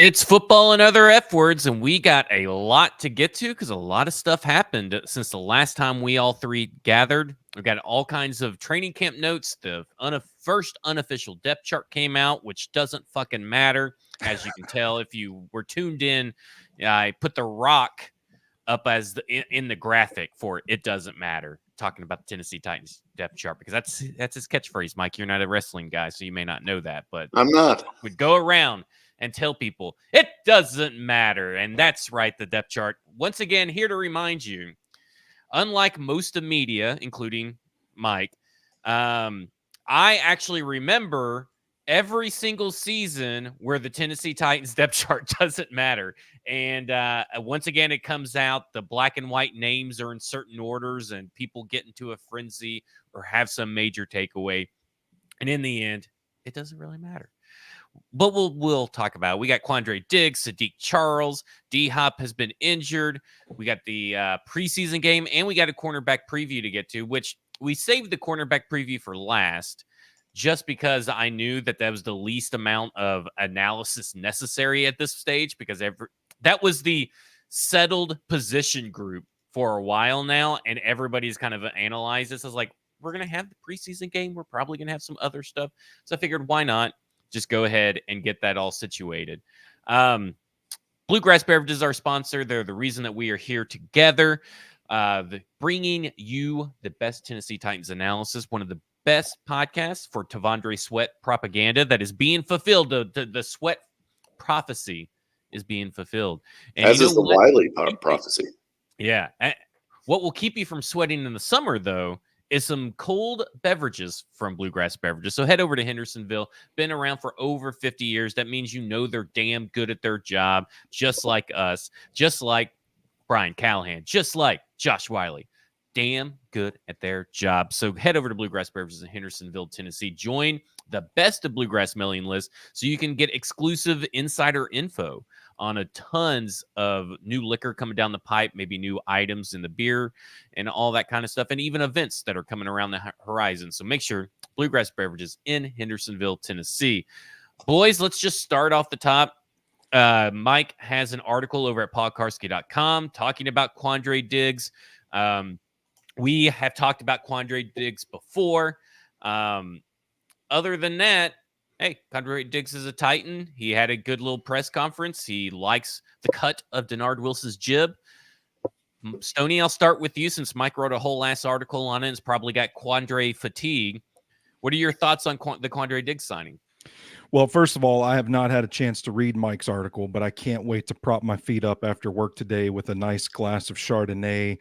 It's football and other F words, and we got a lot to get to because a lot of stuff happened since the last time we all three gathered. We've got all kinds of training camp notes. The first unofficial depth chart came out, which doesn't fucking matter. As you can tell, if you were tuned in, I put The Rock up as in the graphic for it. It doesn't matter. Talking about the Tennessee Titans depth chart because that's his catchphrase, Mike. You're not a wrestling guy, so you may not know that, but I'm not. We'd go around and tell people it doesn't matter, and that's right. The depth chart once again here to remind you. Unlike most of media, including Mike, I actually remember every single season where the Tennessee Titans depth chart doesn't matter. And once again, it comes out, the black and white names are in certain orders, and people get into a frenzy or have some major takeaway. And in the end, it doesn't really matter. But we'll talk about it. We got Quandre Diggs, Sadiq Charles, D-Hop has been injured. We got the preseason game, and we got a cornerback preview to get to, which we saved the cornerback preview for last just because I knew that was the least amount of analysis necessary at this stage because that was the settled position group for a while now, and everybody's kind of analyzed this as like, we're going to have the preseason game. We're probably going to have some other stuff. So I figured, why not? Just go ahead and get that all situated. Bluegrass Beverages is our sponsor. They're the reason that we are here together, bringing you the best Tennessee Titans analysis, one of the best podcasts for Tavondre Sweat propaganda that is being fulfilled. The Sweat prophecy is being fulfilled. And as is the Wiley prophecy. Yeah. What will keep you from sweating in the summer, though, is some cold beverages from Bluegrass Beverages. So head over to Hendersonville. Been around for over 50 years. That means you know they're damn good at their job, just like us, just like Brian Callahan, just like Josh Wiley. Damn good at their job. So head over to Bluegrass Beverages in Hendersonville, Tennessee. Join the best of Bluegrass mailing list so you can get exclusive insider info on tons of new liquor coming down the pipe, maybe new items in the beer and all that kind of stuff, and even events that are coming around the horizon. So make sure Bluegrass Beverages in Hendersonville, Tennessee. Boys, let's just start off the top. Mike has an article over at podkarski.com talking about Quandre Diggs. We have talked about Quandre Diggs before. Other than that, hey, Quandre Diggs is a Titan. He had a good little press conference. He likes the cut of Denard Wilson's jib. Stoney, I'll start with you since Mike wrote a whole ass article on it. It's probably got Quandre fatigue. What are your thoughts on the Quandre Diggs signing? Well, first of all, I have not had a chance to read Mike's article, but I can't wait to prop my feet up after work today with a nice glass of Chardonnay,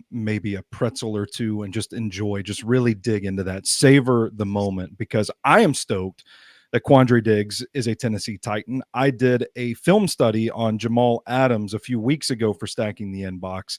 maybe a pretzel or two, and just enjoy, just really dig into that, savor the moment, because I am stoked that Quandre Diggs is a Tennessee Titan. I did a film study on Jamal Adams a few weeks ago for Stacking the Inbox.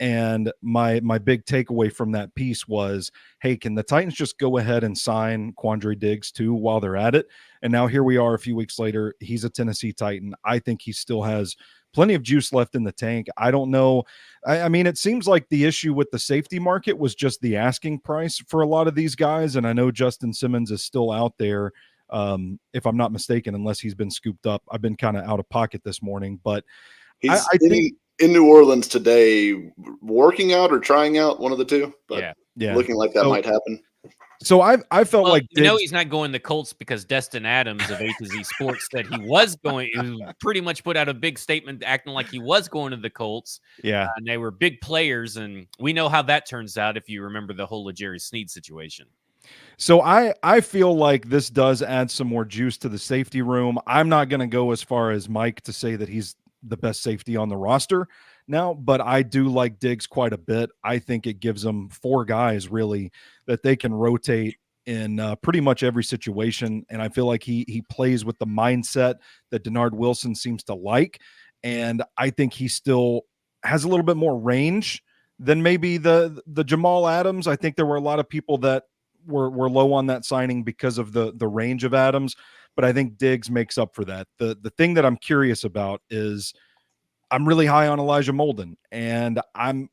And my big takeaway from that piece was, hey, can the Titans just go ahead and sign Quandre Diggs too while they're at it? And now here we are a few weeks later. He's a Tennessee Titan. I think he still has plenty of juice left in the tank. I don't know. I mean, it seems like the issue with the safety market was just the asking price for a lot of these guys. And I know Justin Simmons is still out there, if I'm not mistaken, unless he's been scooped up. I've been kind of out of pocket this morning, but I think in New Orleans today, working out or trying out, one of the two, but yeah, looking like that might happen. So I felt like Diggs, he's not going the Colts because Destin Adams of A to Z Sports said he was going. He pretty much put out a big statement acting like he was going to the Colts. Yeah, and they were big players, and we know how that turns out if you remember the whole Jerry Sneed situation. So I feel like this does add some more juice to the safety room. I'm not going to go as far as Mike to say that he's the best safety on the roster now, but I do like Diggs quite a bit. I think it gives them four guys really that they can rotate in pretty much every situation. And I feel like he plays with the mindset that Denard Wilson seems to like. And I think he still has a little bit more range than maybe the Jamal Adams. I think there were a lot of people that were low on that signing because of the range of Adams. But I think Diggs makes up for that. The thing that I'm curious about is I'm really high on Elijah Molden, and I'm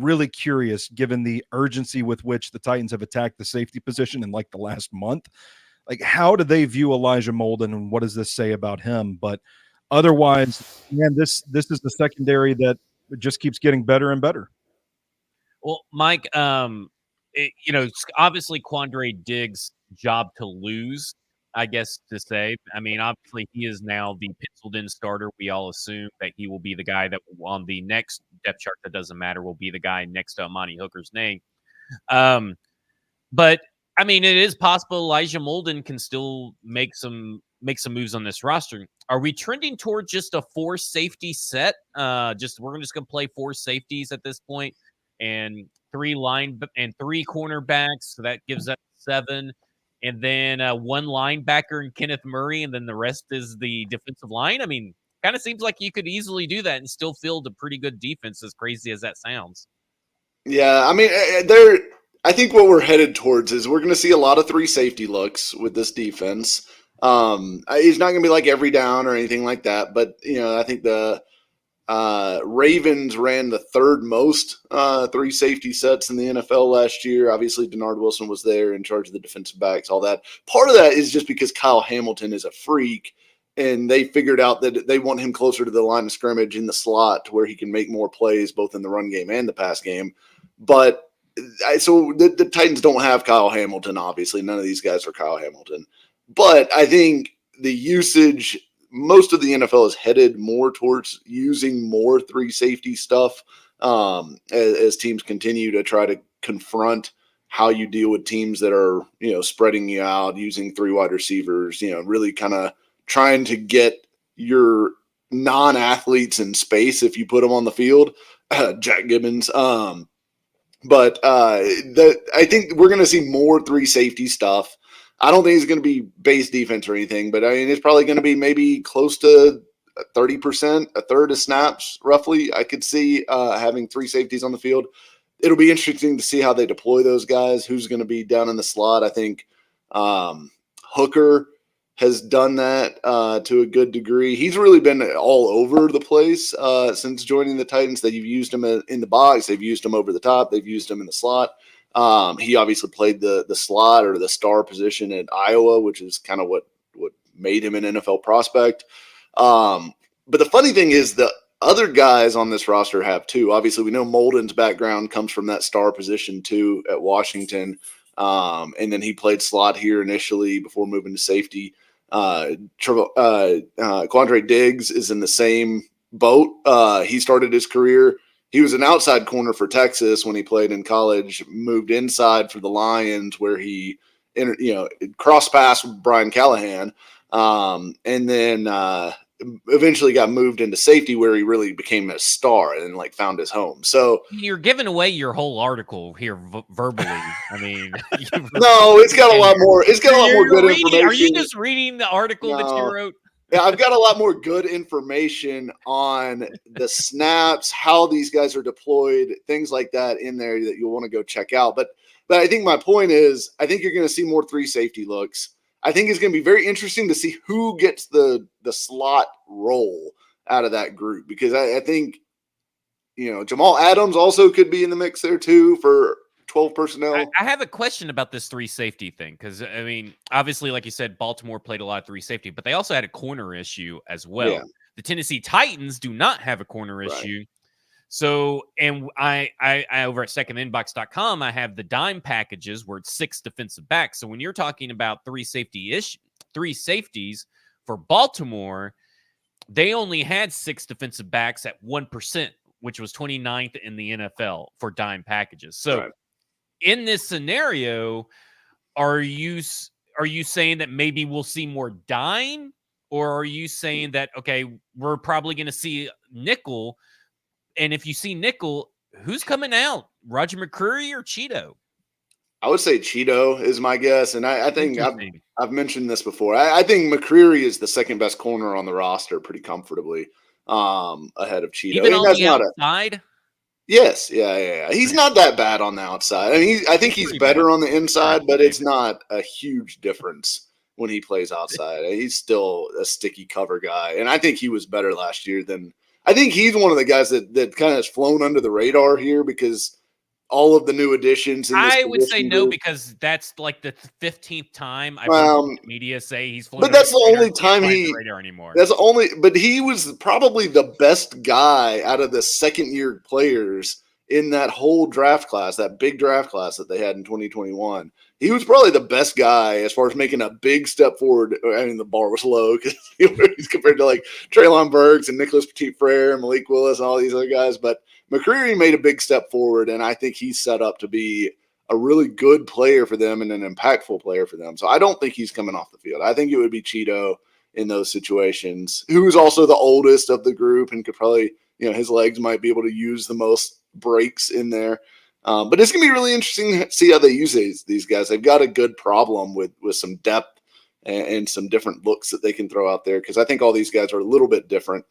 really curious, given the urgency with which the Titans have attacked the safety position in like the last month, like how do they view Elijah Molden and what does this say about him? But Otherwise, man, this is the secondary that just keeps getting better and better. Well, Mike, obviously Quandre Diggs' job to lose, I guess to say. I mean, obviously he is now the penciled-in starter. We all assume that he will be the guy that on the next depth chart that doesn't matter will be the guy next to Amani Hooker's name. But I mean, it is possible Elijah Molden can still make some moves on this roster. Are we trending toward just a 4 safety set? We're just gonna play 4 safeties at this point, and 3 cornerbacks. So that gives us 7, and then 1 linebacker and Kenneth Murray, and then the rest is the defensive line. I mean, kind of seems like you could easily do that and still field a pretty good defense. As crazy as that sounds. Yeah, I mean, I think what we're headed towards is we're going to see a lot of 3 safety looks with this defense. He's not going to be like every down or anything like that, but I think the Ravens ran the 3rd most 3 safety sets in the NFL last year. Obviously, Denard Wilson was there in charge of the defensive backs, all that. Part of that is just because Kyle Hamilton is a freak, and they figured out that they want him closer to the line of scrimmage in the slot to where he can make more plays both in the run game and the pass game. But so the Titans don't have Kyle Hamilton, obviously. None of these guys are Kyle Hamilton. But I think the usage, most of the NFL is headed more towards using more 3 safety stuff as teams continue to try to confront how you deal with teams that are, spreading you out, using 3 wide receivers, really kind of trying to get your non-athletes in space if you put them on the field. Jack Gibbons. But I think we're going to see more 3 safety stuff. I don't think it's going to be base defense or anything, but I mean, it's probably going to be maybe close to 30%, a third of snaps, roughly. I could see having 3 safeties on the field. It'll be interesting to see how they deploy those guys, who's going to be down in the slot. I think Hooker has done that to a good degree. He's really been all over the place since joining the Titans. They've used him in the box. They've used him over the top. They've used him in the slot. He obviously played the slot or the star position at Iowa, which is kind of what made him an NFL prospect. But the funny thing is the other guys on this roster have too. Obviously, we know Molden's background comes from that star position too at Washington. And then he played slot here initially before moving to safety. Quandre Diggs is in the same boat. He started his career. He was an outside corner for Texas when he played in college, moved inside for the Lions where he, cross paths with Brian Callahan. And then eventually got moved into safety where he really became a star and found his home. So you're giving away your whole article here verbally. I mean, no, it's got a lot more. It's got a lot more good information. Are you just reading the article that you wrote? Yeah, I've got a lot more good information on the snaps, how these guys are deployed, things like that in there that you'll want to go check out. But I think my point is, I think you're going to see more 3 safety looks. I think it's going to be very interesting to see who gets the slot role out of that group, because I think, Jamal Adams also could be in the mix there too for 12 personnel. I have a question about this 3 safety thing because, I mean, obviously, like you said, Baltimore played a lot of 3 safety, but they also had a corner issue as well. Yeah. The Tennessee Titans do not have a corner issue. So, and I over at secondinbox.com, I have the dime packages where it's 6 defensive backs. So when you're talking about 3 safeties for Baltimore, they only had 6 defensive backs at 1%, which was 29th in the NFL for dime packages. So in this scenario, are you saying that maybe we'll see more dime, or are you saying that, okay, we're probably going to see nickel? And if you see nickel, who's coming out? Roger McCreary or Cheeto? I would say Cheeto is my guess. And I think I've mentioned this before. I think McCreary is the second best corner on the roster pretty comfortably ahead of Cheeto. Even on the outside? Yes. Yeah. He's not that bad on the outside. I mean, I think he's better on the inside, but it's not a huge difference when he plays outside. He's still a sticky cover guy. And I think he was better last year than – I think he's one of the guys that kind of has flown under the radar here because all of the new additions in this I would say position no group? because that's like the 15th time I've heard Well, the media say he's flown but under that's the the radar. only He can't time fly under the radar anymore. but he was probably the best guy out of the second year players in that whole draft class, that big draft class that they had in 2021. He was probably the best guy as far as making a big step forward. I mean, the bar was low because he's compared to like Treylon Burks and Nicholas Petit-Frere and Malik Willis and all these other guys. But McCreary made a big step forward, and I think he's set up to be a really good player for them and an impactful player for them. So I don't think he's coming off the field. I think it would be Cheeto in those situations, who's also the oldest of the group and could probably, his legs might be able to use the most breaks in there. But it's going to be really interesting to see how they use these guys. They've got a good problem with some depth and some different looks that they can throw out there, because I think all these guys are a little bit different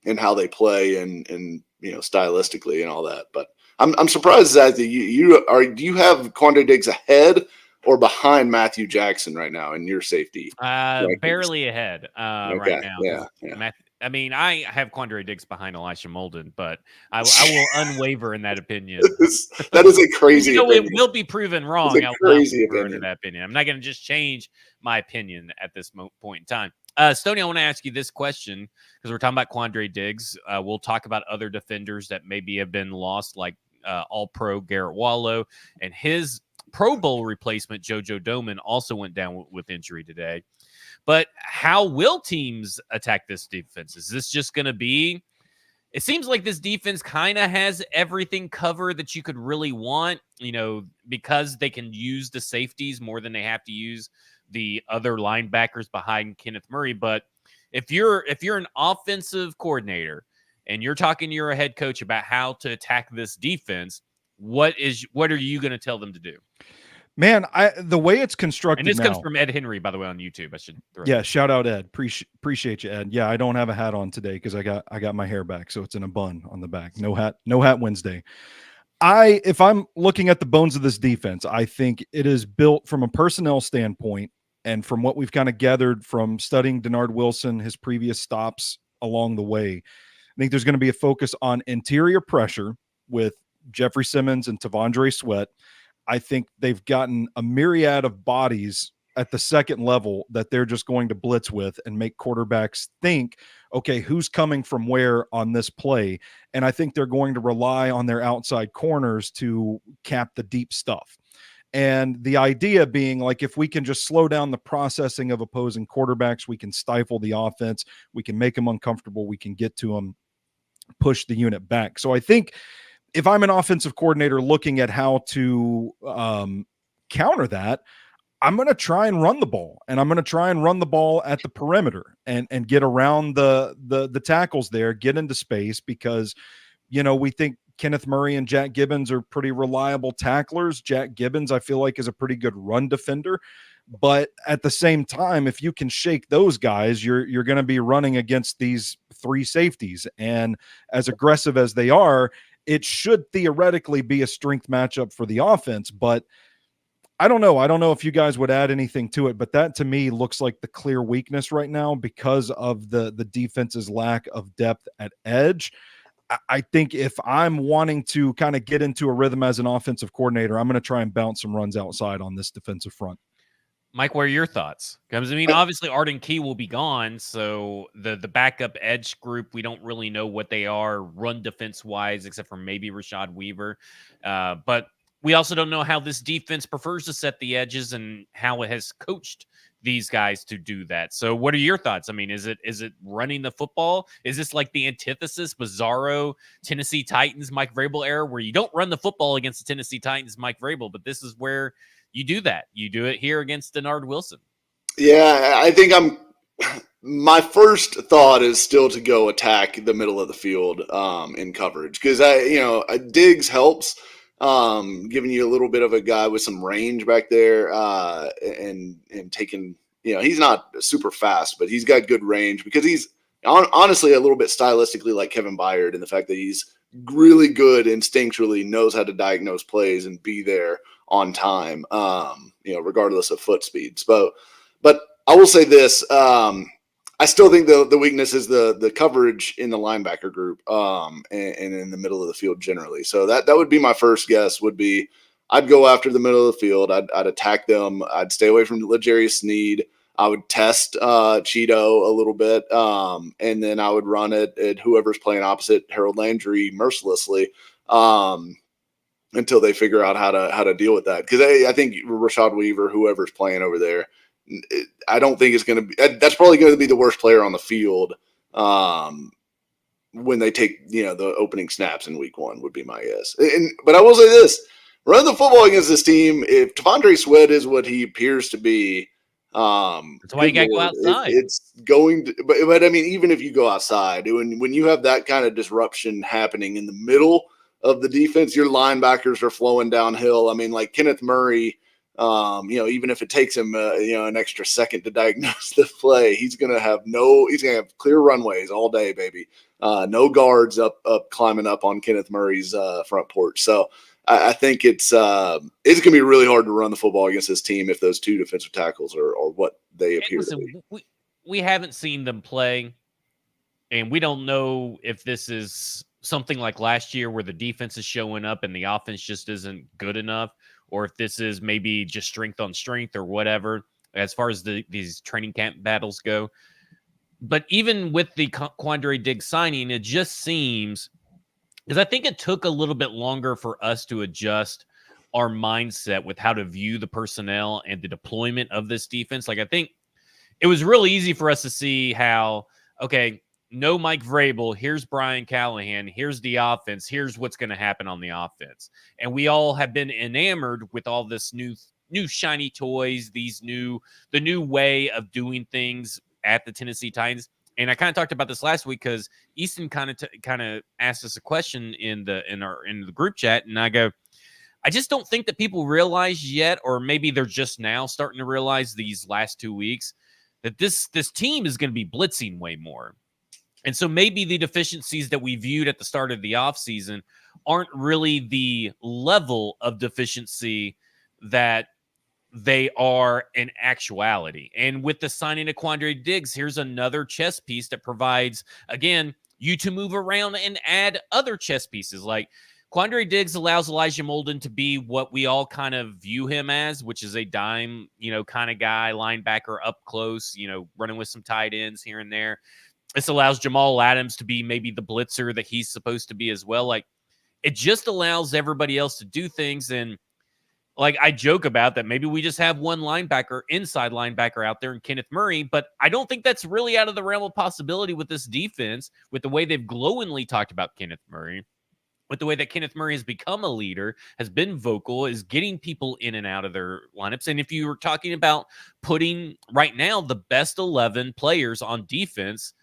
in how they play and stylistically and all that. But I'm surprised, Zach, that do you have Quandre Diggs ahead or behind Matthew Jackson right now in your safety? Barely ahead right now. Yeah. I have Quandre Diggs behind Elisha Molden, but I will unwaver in that opinion. That is a crazy opinion. It will be proven wrong. It's a crazy opinion. That opinion. I'm not going to just change my opinion at this point in time. Stoney, I want to ask you this question because we're talking about Quandre Diggs. We'll talk about other defenders that maybe have been lost, like All-Pro Garrett Wallow, and his Pro Bowl replacement, JoJo Doman, also went down with injury today. But how will teams attack this defense? Is this just going to be – it seems like this defense kind of has everything covered that you could really want, because they can use the safeties more than they have to use the other linebackers behind Kenneth Murray. But if you're an offensive coordinator and you're talking to your head coach about how to attack this defense, what are you going to tell them to do? Man, the way it's constructed, and this now, comes from Ed Henry, by the way, on YouTube. I should throw shout out Ed. Appreciate you, Ed. Yeah, I don't have a hat on today because I got my hair back, so it's in a bun on the back. No hat Wednesday. If I'm looking at the bones of this defense, I think it is built from a personnel standpoint, and from what we've kind of gathered from studying Denard Wilson, his previous stops along the way, I think there's going to be a focus on interior pressure with Jeffrey Simmons and Tavondre Sweat. I think they've gotten a myriad of bodies at the second level that they're just going to blitz with and make quarterbacks think, okay, who's coming from where on this play? And I think they're going to rely on their outside corners to cap the deep stuff. And the idea being, like, if we can just slow down the processing of opposing quarterbacks, we can stifle the offense, we can make them uncomfortable, we can get to them, push the unit back. So I think if I'm an offensive coordinator looking at how to counter that, I'm going to try and run the ball, and I'm going to try and run the ball at the perimeter and get around the tackles there, get into space, because, we think Kenneth Murray and Jack Gibbons are pretty reliable tacklers. Jack Gibbons, I feel like, is a pretty good run defender. But at the same time, if you can shake those guys, you're going to be running against these three safeties. And as aggressive as they are, it should theoretically be a strength matchup for the offense. But I don't know. I don't know if you guys would add anything to it, but that to me looks like the clear weakness right now because of the defense's lack of depth at edge. I think if I'm wanting to kind of get into a rhythm as an offensive coordinator, I'm going to try and bounce some runs outside on this defensive front. Mike, what are your thoughts? Because, obviously Arden Key will be gone, so the backup edge group, we don't really know what they are run defense-wise, except for maybe Rashad Weaver. But we also don't know how this defense prefers to set the edges and how it has coached these guys to do that. So what are your thoughts? Is it running the football? Is this like the antithesis, bizarro Tennessee Titans, Mike Vrabel era, where you don't run the football against the Tennessee Titans, Mike Vrabel, but this is where you do that. You do it here against Denard Wilson. Yeah, I think my first thought is still to go attack the middle of the field in coverage, because Diggs helps, giving you a little bit of a guy with some range back there, and taking, he's not super fast, but he's got good range because he's honestly a little bit stylistically like Kevin Byard in the fact that he's really good instinctually, knows how to diagnose plays and be there on time, regardless of foot speeds. But I will say this, I still think the weakness is the coverage in the linebacker group, and in the middle of the field generally. So that would be my first guess. Would be I'd go after the middle of the field. I'd attack them. I'd stay away from L'Jarius Sneed. I would test Cheeto a little bit, and then I would run it at whoever's playing opposite Harold Landry mercilessly until they figure out how to deal with that. Because I think Rashad Weaver, whoever's playing over there, I don't think it's going to be. That's probably going to be the worst player on the field when they take the opening snaps in week 1 would be my guess. But I will say this: run the football against this team. If T'Vondre Sweat is what he appears to be, that's why you got to go outside. It's going to, but I mean, even if you go outside, when you have that kind of disruption happening in the middle of the defense, your linebackers are flowing downhill. I mean, like Kenneth Murray, even if it takes him, an extra second to diagnose the play, he's going to have clear runways all day, baby. No guards up climbing up on Kenneth Murray's front porch. So I think it's going to be really hard to run the football against this team if those 2 defensive tackles are what they appear to be. We haven't seen them play, and we don't know if this is something like last year where the defense is showing up and the offense just isn't good enough, or if this is maybe just strength on strength or whatever as far as these training camp battles go. But even with the Quandre Diggs signing, it just seems, because I think it took a little bit longer for us to adjust our mindset with how to view the personnel and the deployment of this defense. Like, I think it was really easy for us to see how, okay, no Mike Vrabel, here's Brian Callahan, here's the offense, here's what's going to happen on the offense. And we all have been enamored with all this new shiny toys, the new way of doing things at the Tennessee Titans. And I kind of talked about this last week because Easton kind of asked us a question in the group chat, and I go, I just don't think that people realize yet, or maybe they're just now starting to realize these last 2 weeks, that this team is going to be blitzing way more. And so maybe the deficiencies that we viewed at the start of the offseason aren't really the level of deficiency that they are in actuality. And with the signing of Quandre Diggs, here's another chess piece that provides, again, you to move around and add other chess pieces. Like Quandre Diggs allows Elijah Molden to be what we all kind of view him as, which is a dime, kind of guy, linebacker up close, running with some tight ends here and there. This allows Jamal Adams to be maybe the blitzer that he's supposed to be as well. Like, it just allows everybody else to do things. And like, I joke about that. Maybe we just have one inside linebacker out there in Kenneth Murray, but I don't think that's really out of the realm of possibility with this defense, with the way they've glowingly talked about Kenneth Murray, with the way that Kenneth Murray has become a leader, has been vocal, is getting people in and out of their lineups. And if you were talking about putting right now the best 11 players on defense,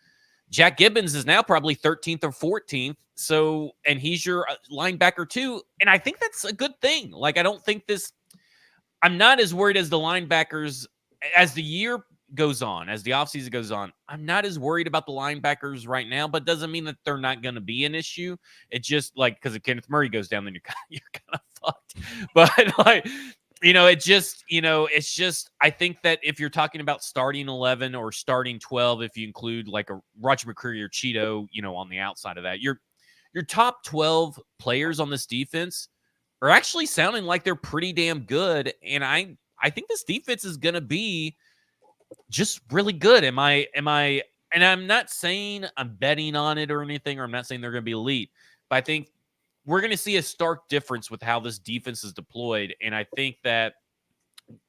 Jack Gibbons is now probably 13th or 14th. So, and he's your linebacker too. And I think that's a good thing. Like, I don't think I'm not as worried as the linebackers as the year goes on, as the offseason goes on. I'm not as worried about the linebackers right now, but doesn't mean that they're not going to be an issue. It's just like, because if Kenneth Murray goes down, then you're kind of fucked. But like, it's just, I think that if you're talking about starting 11 or starting 12, if you include like a Roger McCreary or Cheeto, on the outside of that, your top 12 players on this defense are actually sounding like they're pretty damn good. And I think this defense is going to be just really good. And I'm not saying I'm betting on it or anything, or I'm not saying they're going to be elite, but I think we're going to see a stark difference with how this defense is deployed. And I think that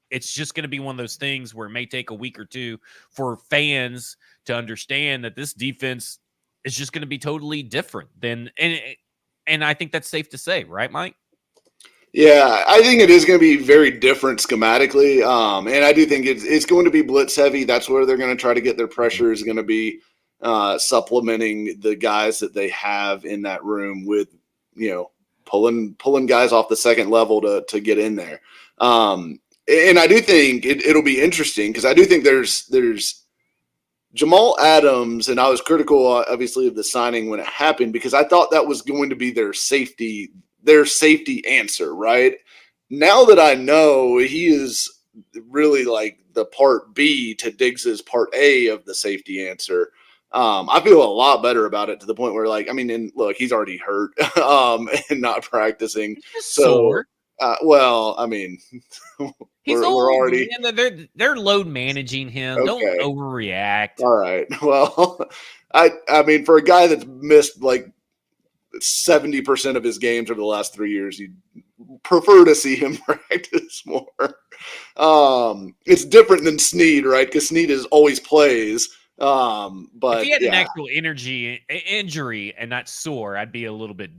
it's just going to be one of those things where it may take a week or two for fans to understand that this defense is just going to be totally different than, and I think that's safe to say, right, Mike? Yeah, I think it is going to be very different schematically. And I do think it's going to be blitz heavy. That's where they're going to try to get their pressure, is going to be supplementing the guys that they have in that room with, pulling guys off the second level to get in there. And I do think it'll be interesting, because I do think there's Jamal Adams, and I was critical, obviously, of the signing when it happened, because I thought that was going to be their safety answer, right? Now that I know he is really like the part B to Diggs's part A of the safety answer. I feel a lot better about it, to the point where, like, I mean, and look, he's already hurt and not practicing. Just So, sore. well, I mean, He's we're old, already man. They're load managing him. Don't okay. overreact. All right. Well, I mean, for a guy that's missed like 70% of his games over the last 3 years, you'd prefer to see him practice more. It's different than Snead, right? Because Snead is always plays. If he But had an yeah, actual injury and not sore, I'd be a little bit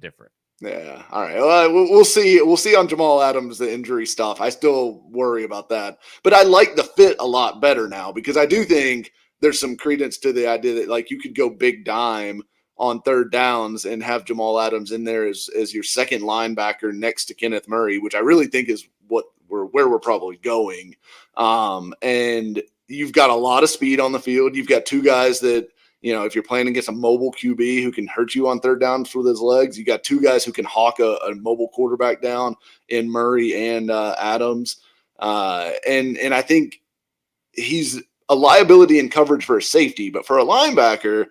different. yeah. All right. Well, we'll see. We'll see on Jamal Adams, the injury stuff. I still worry about that, but I like the fit a lot better now, because I do think there's some credence to the idea that, like, you could go big dime on third downs and have Jamal Adams in there as your second linebacker next to Kenneth Murray, which I really think is where we're probably going. And you've got a lot of speed on the field. You've got two guys that, you know, if you're playing against a mobile QB who can hurt you on third downs with his legs, you got two guys who can hawk a mobile quarterback down in Murray and Adams. And I think he's a liability in coverage for a safety, but for a linebacker,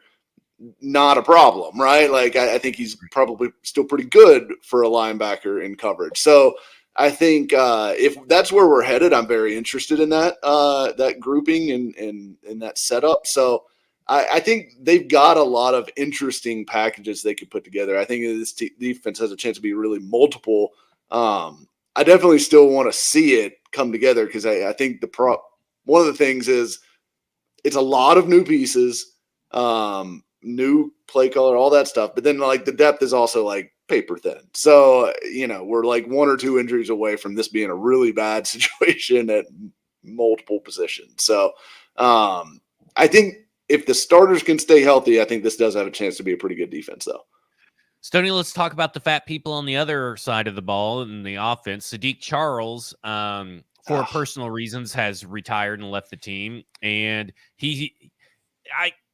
not a problem, right? Like, I think he's probably still pretty good for a linebacker in coverage. So I think if that's where we're headed, I'm very interested in that grouping and that setup. So I think they've got a lot of interesting packages they could put together. I think this defense has a chance to be really multiple. I definitely still want to see it come together, because I think one of the things is it's a lot of new pieces, new play color, all that stuff. But then, like, the depth is also like paper thin. So, you know, we're like one or two injuries away from this being a really bad situation at multiple positions. So I think if the starters can stay healthy, I think this does have a chance to be a pretty good defense, though. Stoney, let's talk about the fat people on the other side of the ball in the offense. Sadiq Charles, for personal reasons, has retired and left the team. And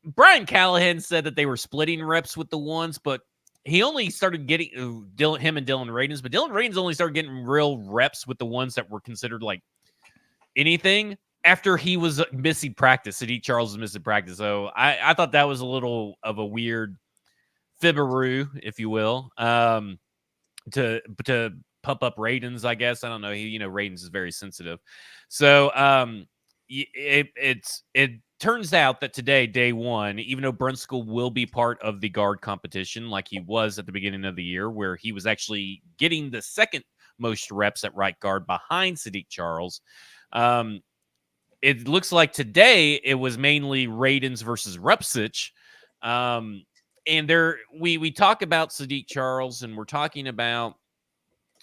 Brian Callahan said that they were splitting reps with the ones, but he only started getting him and Dylan Radins, but Dylan Radins only started getting real reps with the ones that were considered like anything after he was missing practice. Sadiq Charles was missing practice. So I thought that was a little of a weird fibberoo, if you will, to pump up Radins, I guess. I don't know. Radins is very sensitive. So it turns out that today, day one, even though Brunskill will be part of the guard competition like he was at the beginning of the year, where he was actually getting the second most reps at right guard behind Sadiq Charles, it looks like today it was mainly Radins versus Rupsich. And we talk about Sadiq Charles, and we're talking about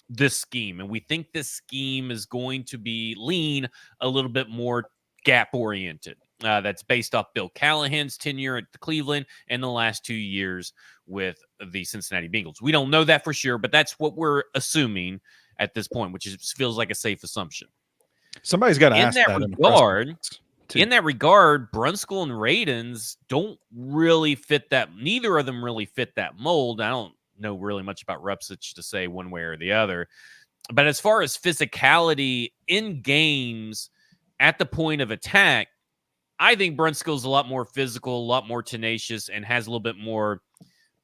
this scheme, and we think this scheme is going to be lean a little bit more gap oriented. That's based off Bill Callahan's tenure at Cleveland and the last 2 years with the Cincinnati Bengals. We don't know that for sure, but that's what we're assuming at this point, which feels like a safe assumption. Somebody's got to ask that in that regard, Brunskill and Radins don't really fit that. Neither of them really fit that mold. I don't know really much about Rupsich to say one way or the other. But as far as physicality in games at the point of attack, I think Brunskill's a lot more physical, a lot more tenacious, and has a little bit more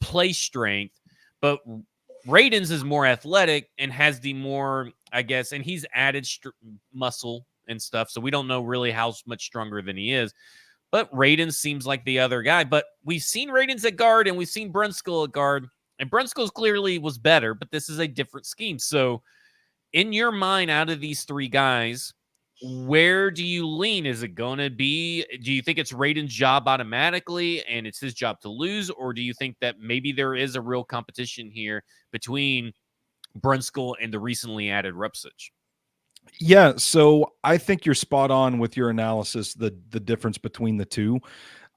play strength. But Radins is more athletic and has the more, I guess, and he's added muscle and stuff. So we don't know really how much stronger than he is. But Radins seems like the other guy. But we've seen Radins at guard and we've seen Brunskill at guard. And Brunskill clearly was better, but this is a different scheme. So in your mind, out of these three guys, where do you lean? Is it going to be, do you think it's Radins' job automatically and it's his job to lose? Or do you think that maybe there is a real competition here between Brunskill and the recently added Rupsich? Yeah, so I think you're spot on with your analysis, the difference between the two.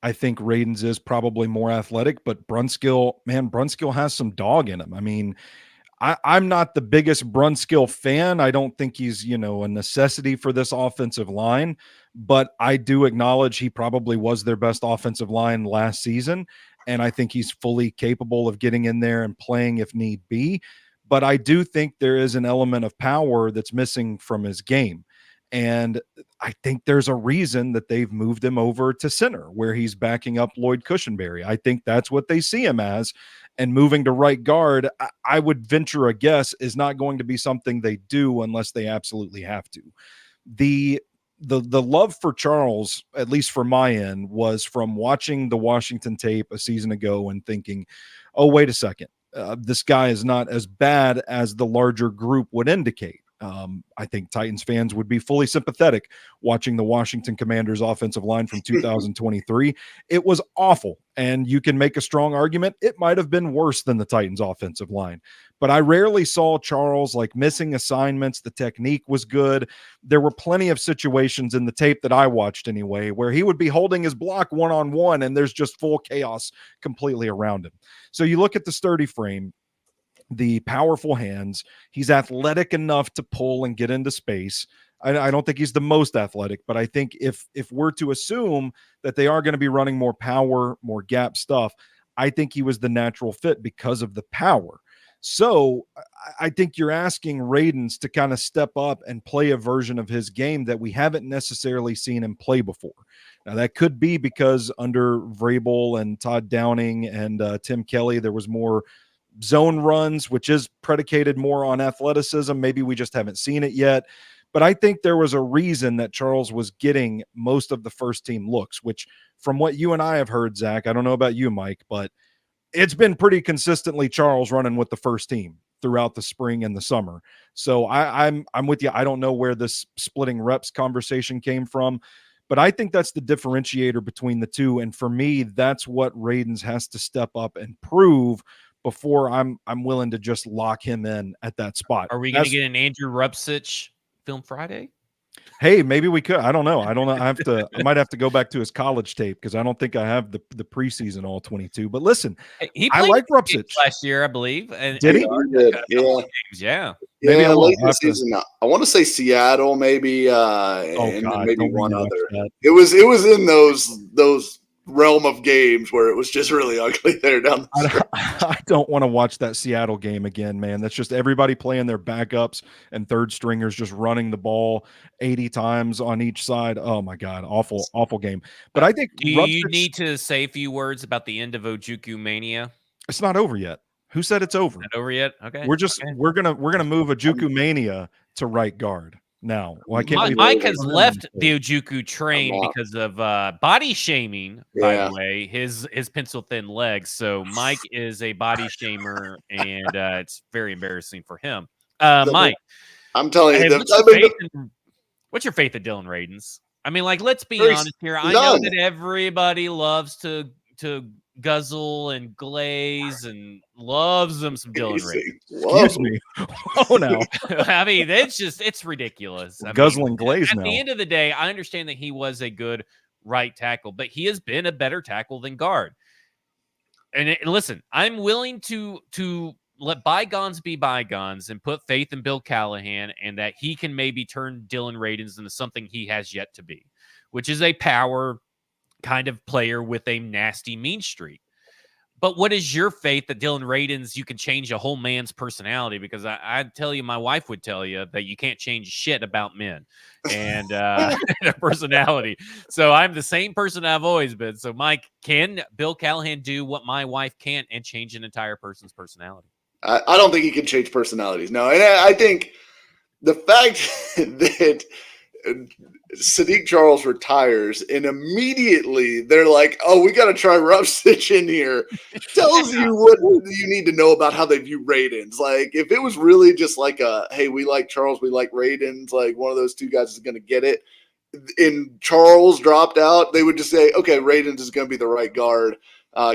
I think Radins is probably more athletic, but Brunskill has some dog in him. I mean, I'm not the biggest Brunskill fan. I don't think he's, a necessity for this offensive line, but I do acknowledge he probably was their best offensive line last season, and I think he's fully capable of getting in there and playing if need be. But I do think there is an element of power that's missing from his game. And I think there's a reason that they've moved him over to center where he's backing up Lloyd Cushenberry. I think that's what they see him as. And moving to right guard, I would venture a guess, is not going to be something they do unless they absolutely have to. The love for Charles, at least for my end, was from watching the Washington tape a season ago and thinking, oh, wait a second. This guy is not as bad as the larger group would indicate. I think Titans fans would be fully sympathetic watching the Washington Commanders offensive line from 2023. It was awful. And you can make a strong argument it might have been worse than the Titans offensive line. But I rarely saw Charles like missing assignments. The technique was good. There were plenty of situations in the tape that I watched anyway, where he would be holding his block one-on-one and there's just full chaos completely around him. So you look at the sturdy frame, the powerful hands. He's athletic enough to pull and get into space. I don't think he's the most athletic, but I think if we're to assume that they are going to be running more power, more gap stuff, I think he was the natural fit because of the power. So I think you're asking Radens to kind of step up and play a version of his game that we haven't necessarily seen him play before. Now, that could be because under Vrabel and Todd Downing and Tim Kelly, there was more zone runs, which is predicated more on athleticism. Maybe we just haven't seen it yet. But I think there was a reason that Charles was getting most of the first team looks, which from what you and I have heard, Zach, I don't know about you, Mike, but it's been pretty consistently Charles running with the first team throughout the spring and the summer. So I'm with you. I don't know where this splitting reps conversation came from, but I think that's the differentiator between the two. And for me, that's what Radens has to step up and prove before I'm willing to just lock him in at that spot. Are we going to get an Andrew Rupsich Film Friday? Hey, maybe we could. I don't know. I might have to go back to his college tape because I don't think I have the preseason all 22. But listen, I like Rupsich last year, I believe. And did he? Yeah. Maybe late in the season. I want to say Seattle, maybe. And maybe one other. It was in those realm of games where it was just really ugly there down the stretch. I don't want to watch that Seattle game again, man. That's just everybody playing their backups and third stringers just running the ball 80 times on each side. Oh my God, awful game. But I think you need to say a few words about the end of Ojukwu Mania. It's not over yet. Who said it's over? Not over yet. Okay. We're gonna move Ojukwu Mania to right guard. Now, Mike has left the Ojukwu train because of body shaming, by the way, his pencil thin legs. So Mike is a body shamer, and it's very embarrassing for him. Mike, I'm telling you, what's your faith in Dylan Radens? I mean, like, let's be honest here. I know that everybody loves to guzzle and glaze and loves them some Dylan Radens. Excuse me. Oh, no. I mean, it's ridiculous. Guzzling glaze at now. The end of the day, I understand that he was a good right tackle, but he has been a better tackle than guard. And listen, I'm willing to let bygones be bygones and put faith in Bill Callahan and that he can maybe turn Dylan Radens into something he has yet to be, which is a power kind of player with a nasty mean streak. But what is your faith that Dylan Radens, you can change a whole man's personality? Because I'd tell you, my wife would tell you that you can't change shit about men and their personality. So I'm the same person I've always been. So Mike, can Bill Callahan do what my wife can't and change an entire person's personality? I don't think he can change personalities. No. And I think the fact that Sadiq Charles retires and immediately they're like, oh, we got to try Rupsich in here, tells you what you need to know about how they view Radens. Like, if it was really just like hey, we like Charles, we like Radens, like one of those two guys is going to get it, and Charles dropped out, they would just say, okay, Radens is going to be the right guard.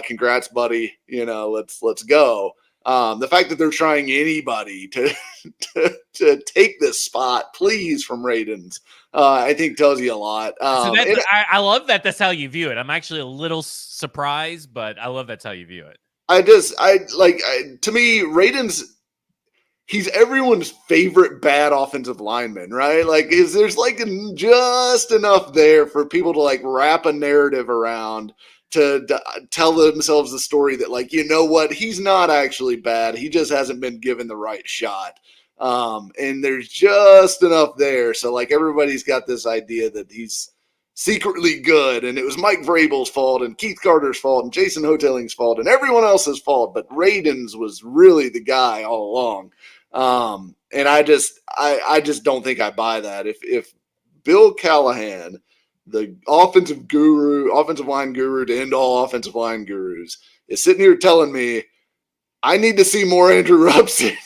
Congrats, buddy. Let's go. The fact that they're trying anybody to take this spot, please, from Radens, I think tells you a lot. I love that. That's how you view it. I'm actually a little surprised, but I love that's how you view it. To me, Radens, he's everyone's favorite bad offensive lineman, right? Like, there's like just enough there for people to like wrap a narrative around tell themselves the story that, like, you know what, he's not actually bad. He just hasn't been given the right shot. And there's just enough there. So, like, everybody's got this idea that he's secretly good, and it was Mike Vrabel's fault and Keith Carter's fault and Jason Hotelling's fault and everyone else's fault, but Radens was really the guy all along. And I just don't think I buy that. If Bill Callahan, the offensive line guru to end all offensive line gurus, is sitting here telling me I need to see more Andrew Robson.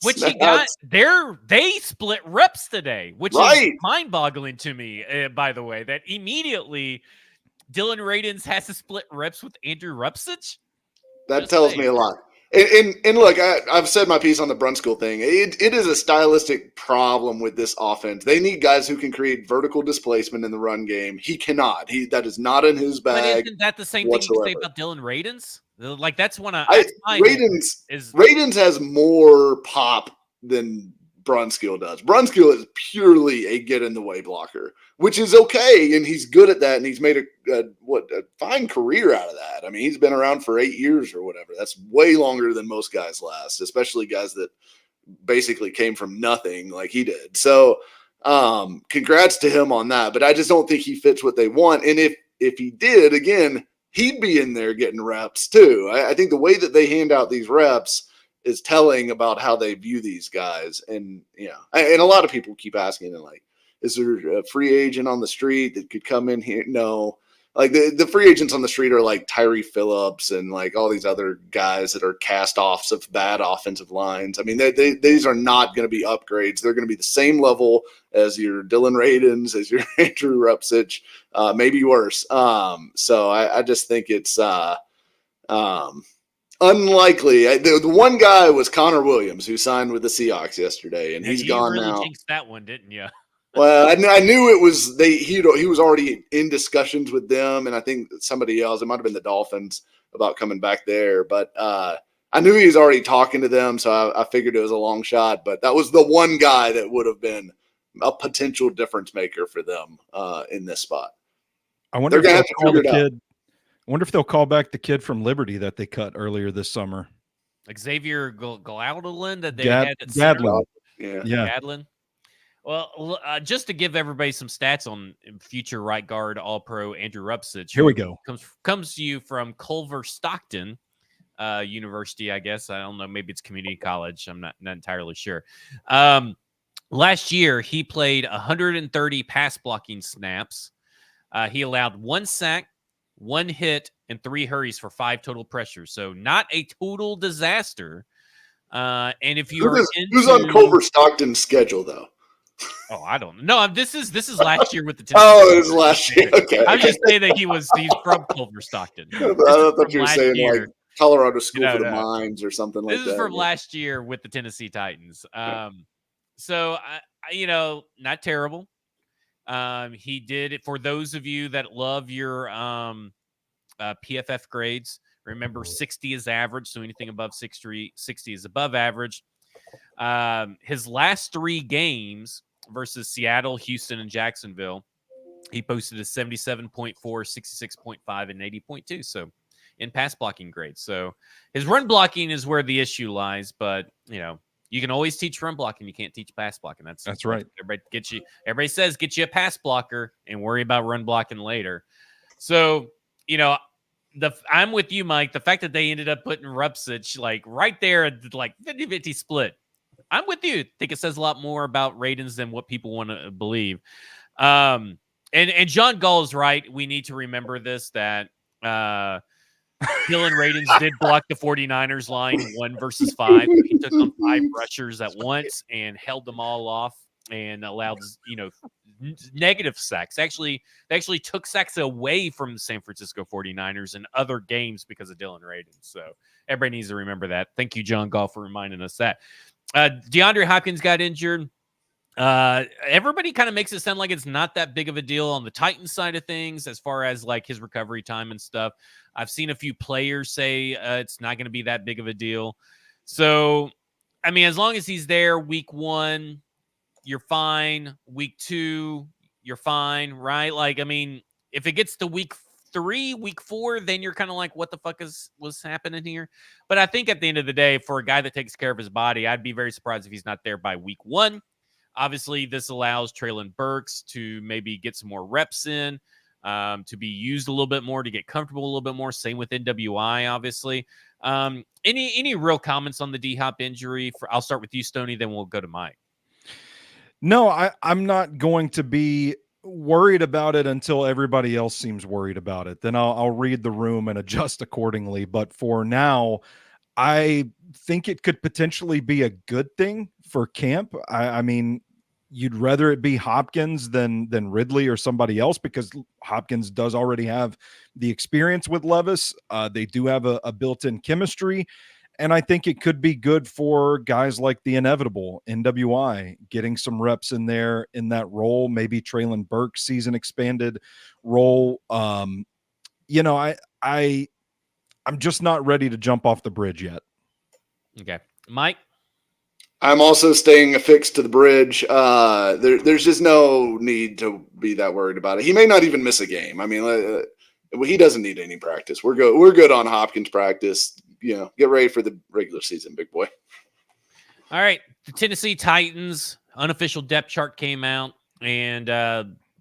Which he got they split reps today, which is mind-boggling to me, by the way, that immediately Dylan Radens has to split reps with Andrew Rupsich. That tells me a lot. And look, I've said my piece on the Brunskill thing. It is a stylistic problem with this offense. They need guys who can create vertical displacement in the run game. He cannot. That is not in his bag. But isn't that the same whatsoever. Thing you can say about Dylan Radens? Like, that's one of Radens has more pop than Brunskill does. Brunskill is purely a get in the way blocker, which is okay, and he's good at that, and he's made a fine career out of that. I mean, he's been around for 8 years or whatever. That's way longer than most guys last, especially guys that basically came from nothing like he did. So, congrats to him on that. But I just don't think he fits what they want. And if he did, again, he'd be in there getting reps too. I think the way that they hand out these reps is telling about how they view these guys. And, and a lot of people keep asking, like, is there a free agent on the street that could come in here? No. Like, the free agents on the street are like Tyree Phillips and like all these other guys that are cast-offs of bad offensive lines. I mean, these are not going to be upgrades. They're going to be the same level as your Dylan Radens, as your Andrew Rupsich, maybe worse. So I just think it's unlikely. The one guy was Connor Williams, who signed with the Seahawks yesterday, and he's gone now. You really jinxed that one, didn't you? Well, I knew it was he was already in discussions with them, and I think somebody else, it might have been the Dolphins, about coming back there. But I knew he was already talking to them, so I figured it was a long shot. But that was the one guy that would have been a potential difference maker for them in this spot. I wonder if they'll call back the kid from Liberty that they cut earlier this summer, Xavier Gladlin, that they had at Gadlin. Gadlin. Well, just to give everybody some stats on future right guard All-Pro Andrew Rupsich. Here we go. Comes to you from Culver Stockton University, I guess. I don't know. Maybe it's community college. I'm not entirely sure. Last year, he played 130 pass blocking snaps. He allowed 1 sack, 1 hit, and 3 hurries for 5 total pressures. So not a total disaster. And if you who's on Culver Stockton's schedule, though? Oh, I don't know. No, this is last year with the Tennessee. Oh, it was last year. Okay. I'm just saying that he's from Culver Stockton. I thought you were saying like Colorado School for the Mines or something like that. This is from last year with the Tennessee Titans. So not terrible. He did it for those of you that love your PFF grades. Remember, 60 is average, so anything above 60 is above average. His last 3 games versus Seattle, Houston, and Jacksonville, he posted a 77.4, 66.5, and 80.2. So in pass blocking grades. So his run blocking is where the issue lies, but you can always teach run blocking. You can't teach pass blocking. That's right. Everybody says get you a pass blocker and worry about run blocking later. So, I'm with you, Mike. The fact that they ended up putting Rupsich like right there at like 50-50 split. I'm with you. I think it says a lot more about Radens than what people want to believe. And John Gall is right. We need to remember this, that Dylan Radens did block the 49ers line 1 versus 5. He took on 5 rushers at once and held them all off and allowed, negative sacks. They actually took sacks away from the San Francisco 49ers in other games because of Dylan Radens. So everybody needs to remember that. Thank you, John Gall, for reminding us that. DeAndre Hopkins got injured. Everybody kind of makes it sound like it's not that big of a deal on the Titans side of things as far as like his recovery time and stuff. I've seen a few players say it's not going to be that big of a deal. So, I mean, as long as he's there week 1, you're fine. Week 2, you're fine, right? Like, I mean, if it gets to week 3, week 4, then you're kind of like, what the fuck was happening here? But I think at the end of the day, for a guy that takes care of his body, I'd be very surprised if he's not there by week 1. Obviously, this allows Treylon Burks to maybe get some more reps in, to be used a little bit more, to get comfortable a little bit more. Same with NWI, obviously. Any real comments on the D-Hop injury? I'll start with you, Stoney, then we'll go to Mike. No, I'm not going to be worried about it until everybody else seems worried about it. Then I'll read the room and adjust accordingly. But for now, I think it could potentially be a good thing for camp. I mean, you'd rather it be Hopkins than Ridley or somebody else, because Hopkins does already have the experience with Levis. They do have a built-in chemistry. And I think it could be good for guys like the inevitable NWI getting some reps in there in that role, maybe Treylon Burks season expanded role. I'm just not ready to jump off the bridge yet. Okay. Mike? I'm also staying affixed to the bridge. There's just no need to be that worried about it. He may not even miss a game. I mean, he doesn't need any practice. We're good on Hopkins practice. Get ready for the regular season, big boy. All right. The Tennessee Titans unofficial depth chart came out, and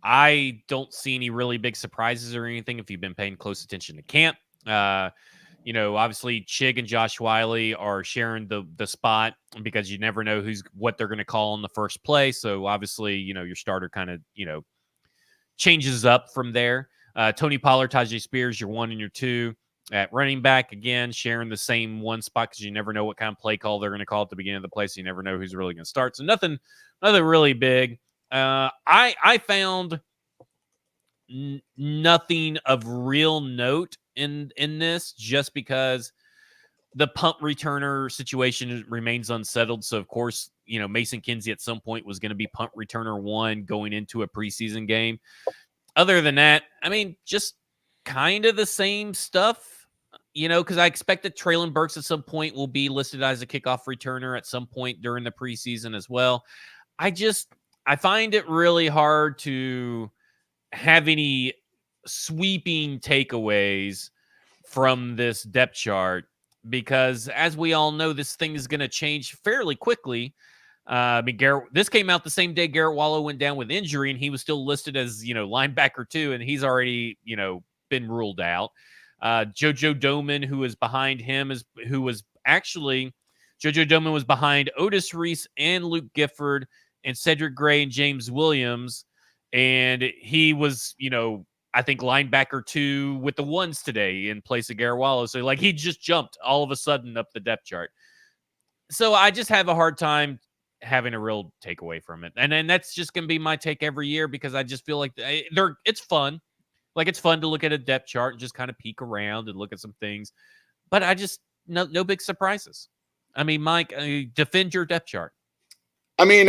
I don't see any really big surprises or anything if you've been paying close attention to camp. Obviously Chig and Josh Wiley are sharing the spot because you never know what they're going to call on the first play. So obviously, your starter kind of, changes up from there. Tony Pollard, Tajay Spears, your 1 and your 2. At running back, again, sharing the same one spot because you never know what kind of play call they're going to call at the beginning of the play, so you never know who's really going to start. So nothing really big. I found nothing of real note in this, just because the punt returner situation remains unsettled. So, of course, Mason Kinsey at some point was going to be punt returner 1 going into a preseason game. Other than that, I mean, just kind of the same stuff. Because I expect that Treylon Burks at some point will be listed as a kickoff returner at some point during the preseason as well. I find it really hard to have any sweeping takeaways from this depth chart, because as we all know, this thing is going to change fairly quickly. This came out the same day Garrett Wallow went down with injury, and he was still listed as, linebacker 2, and he's already, been ruled out. JoJo Doman, who is behind him, JoJo Doman was behind Otis Reese and Luke Gifford and Cedric Gray and James Williams. And he was, I think linebacker 2 with the 1s today in place of Garrett Wallow. So he just jumped all of a sudden up the depth chart. So I just have a hard time having a real takeaway from it. And then that's just going to be my take every year, because I just feel like it's fun. It's fun to look at a depth chart and just kind of peek around and look at some things. But I just, no big surprises. I mean, Mike, defend your depth chart. I mean,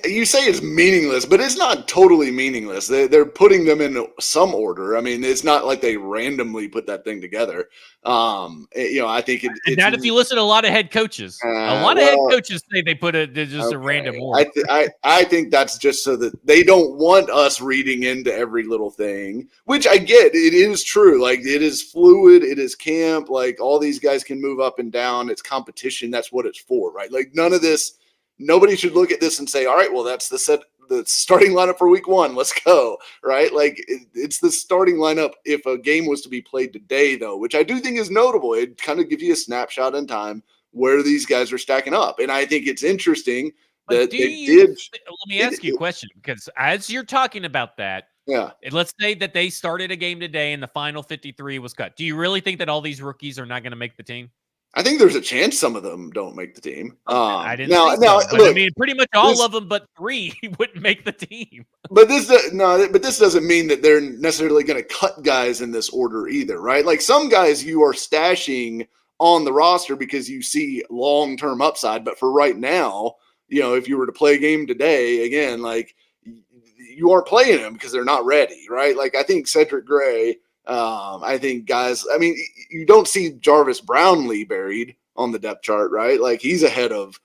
you say it's meaningless, but it's not totally meaningless. They're putting them in some order. I mean, it's not like they randomly put that thing together. I think it's not if you listen to a lot of head coaches. A lot of head coaches say they put it just a random order. I think that's just so that they don't want us reading into every little thing, which I get. It is true. It is fluid. It is camp. All these guys can move up and down. It's competition. That's what it's for, right? None of this. Nobody should look at this and say, all right, well, that's the starting lineup for week 1. Let's go, right? It's the starting lineup if a game was to be played today, though, which I do think is notable. It kind of gives you a snapshot in time where these guys are stacking up. And I think it's interesting that they did. Let me ask you a question, because as you're talking about that, yeah, let's say that they started a game today and the final 53 was cut. Do you really think that all these rookies are not going to make the team? I think there's a chance some of them don't make the team. I didn't think so. But look, I mean, pretty much all of them but 3 wouldn't make the team. But this doesn't mean that they're necessarily going to cut guys in this order either, right? Some guys you are stashing on the roster because you see long-term upside. But for right now, if you were to play a game today, again, you aren't playing them because they're not ready, right? I think Cedric Gray. I think guys, I mean, you don't see Jarvis Brownlee buried on the depth chart, right? He's ahead of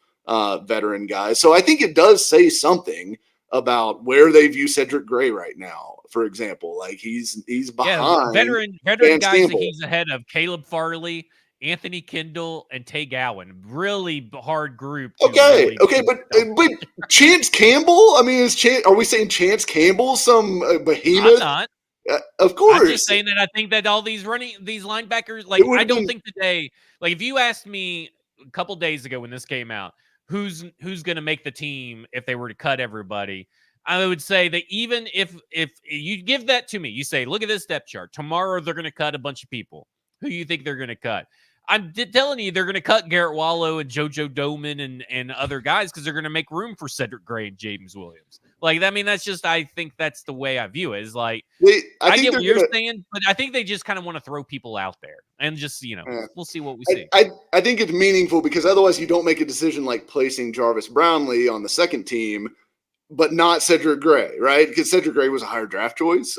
veteran guys. So I think it does say something about where they view Cedric Gray right now. For example, like he's behind veteran Vance guys that Campbell. he's ahead of Caleb Farley, Anthony Kendall, and Tay Gowan. Really hard group. To Okay, really but Chance Campbell. I mean, are we saying Chance Campbell some behemoth? I'm not. Of course. I'm just saying that I think that all these linebackers, like I don't think today, like if you asked me a couple days ago when this came out, who's going to make the team if they were to cut everybody, I would say that even if you give that to me, you say, look at this depth chart. Tomorrow they're going to cut a bunch of people. Who you think they're going to cut? I'm telling you, they're going to cut Garrett Wallow and JoJo Doman and other guys because they're going to make room for Cedric Gray and James Williams. Like, I mean, that's just, I think that's the way I view it. Is like, I get what you're saying, but I think they just kind of want to throw people out there and just, we'll see what we see. I think it's meaningful because otherwise you don't make a decision like placing Jarvis Brownlee on the second team, but not Cedric Gray, right? Because Cedric Gray was a higher draft choice.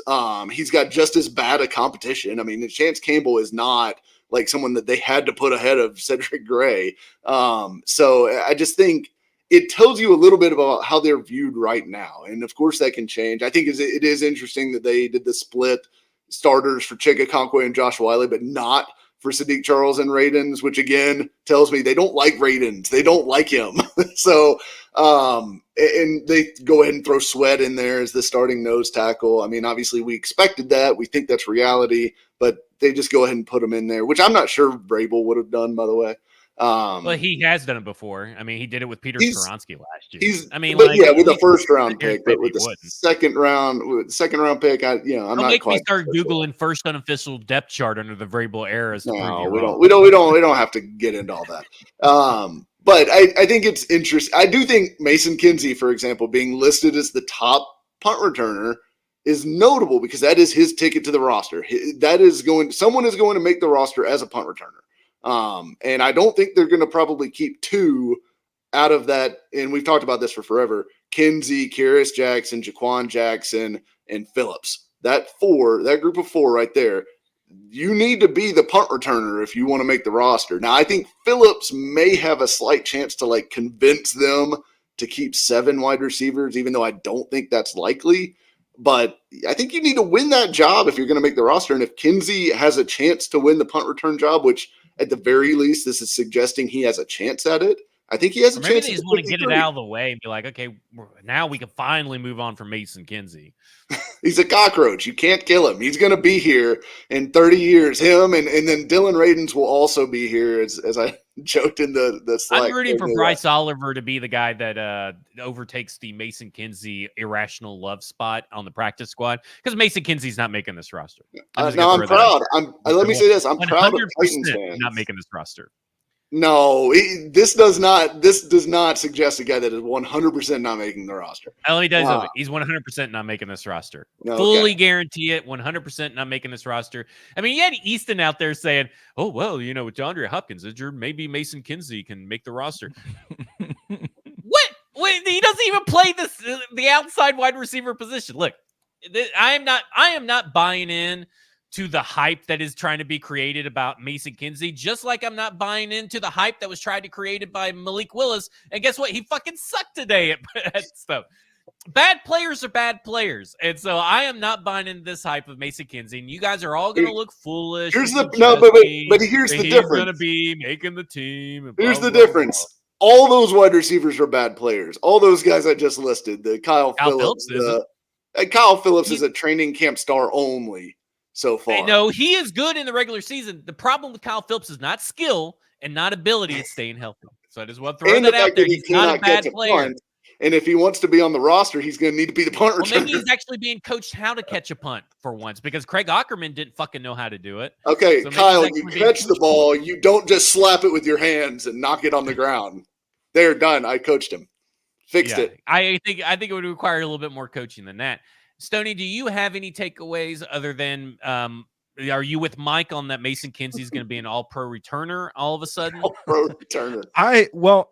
He's got just as bad a competition. I mean, Chance Campbell is not like someone that they had to put ahead of Cedric Gray. So I just think it tells you a little bit about how they're viewed right now. And of course that can change. I think it is interesting that they did the split starters for Chig Okonkwo and Josh Wiley, but not for Sadiq Charles and Radens, which again tells me they don't like Radens. They don't like him. So, and they go ahead and throw Sweat in there as the starting nose tackle. I mean, obviously we expected that. We think that's reality, but they just go ahead and put him in there, which I'm not sure Vrabel would have done, by the way. Well, he has done it before. I mean, he did it with Peter Skoronski last year. With the first round pick, but with the second round pick, I'm not make quite me start Googling first unofficial depth chart under the Vrabel era. No, we don't have to get into all that. But I think it's interesting. I do think Mason Kinsey, for example, being listed as the top punt returner is notable because that is his ticket to the roster. Someone is going to make the roster as a punt returner. And I don't think they're going to probably keep two out of that. And we've talked about this for forever. Kinsey, Kyrus Jackson, Jaquan Jackson, and Phillips. That group of four right there, you need to be the punt returner if you want to make the roster. Now, I think Phillips may have a slight chance to like convince them to keep 7 wide receivers, even though I don't think that's likely. But I think you need to win that job if you're going to make the roster. And if Kinsey has a chance to win the punt return job, which at the very least, this is suggesting he has a chance at it. I think he has a chance. Maybe they just want to get it out of the way and be like, okay, now we can finally move on from Mason Kinsey. He's a cockroach. You can't kill him. He's going to be here in 30 years. Him and then Dylan Radens will also be here, as I joked in the slide. I'm rooting for Bryce Oliver to be the guy that overtakes the Mason Kinsey irrational love spot on the practice squad because Mason Kinsey's not making this roster. I'm proud. Let me say this. I'm proud of Titans fans. Not making this roster. No, this does not suggest a guy that is 100% not making the roster. Oh, he does. He's 100% not making this roster. Fully guarantee it. 100% not making this roster. I mean, you had Easton out there saying, "Oh well, with DeAndre Hopkins injured, maybe Mason Kinsey can make the roster." What? Wait, he doesn't even play the outside wide receiver position. Look, I am not buying in to the hype that is trying to be created about Mason Kinsey, just like I'm not buying into the hype that was tried to created by Malik Willis. And guess what? He fucking sucked today at stuff. Bad players are bad players. And so I am not buying into this hype of Mason Kinsey. And you guys are all going to look foolish. Here's the difference. He's going to be making the team. Here's the difference. All those wide receivers are bad players. All those guys I just listed, the Kyle Phillips. Kyle Phillips is a training camp star only. So far. No, he is good in the regular season. The problem with Kyle Phillips is not skill and not ability. It's staying healthy. So I just want to throw that out there. He's not a bad player. And if he wants to be on the roster, he's going to need to be the punt returner. Maybe he's actually being coached how to catch a punt for once because Craig Ackerman didn't fucking know how to do it. Okay, so Kyle, you catch the ball. You don't just slap it with your hands and knock it on the ground. They're done. I coached him. Fixed it. I think it would require a little bit more coaching than that. Stoney, do you have any takeaways other than are you with Mike on that Mason Kinsey is going to be an all-pro returner all of a sudden? All-pro returner.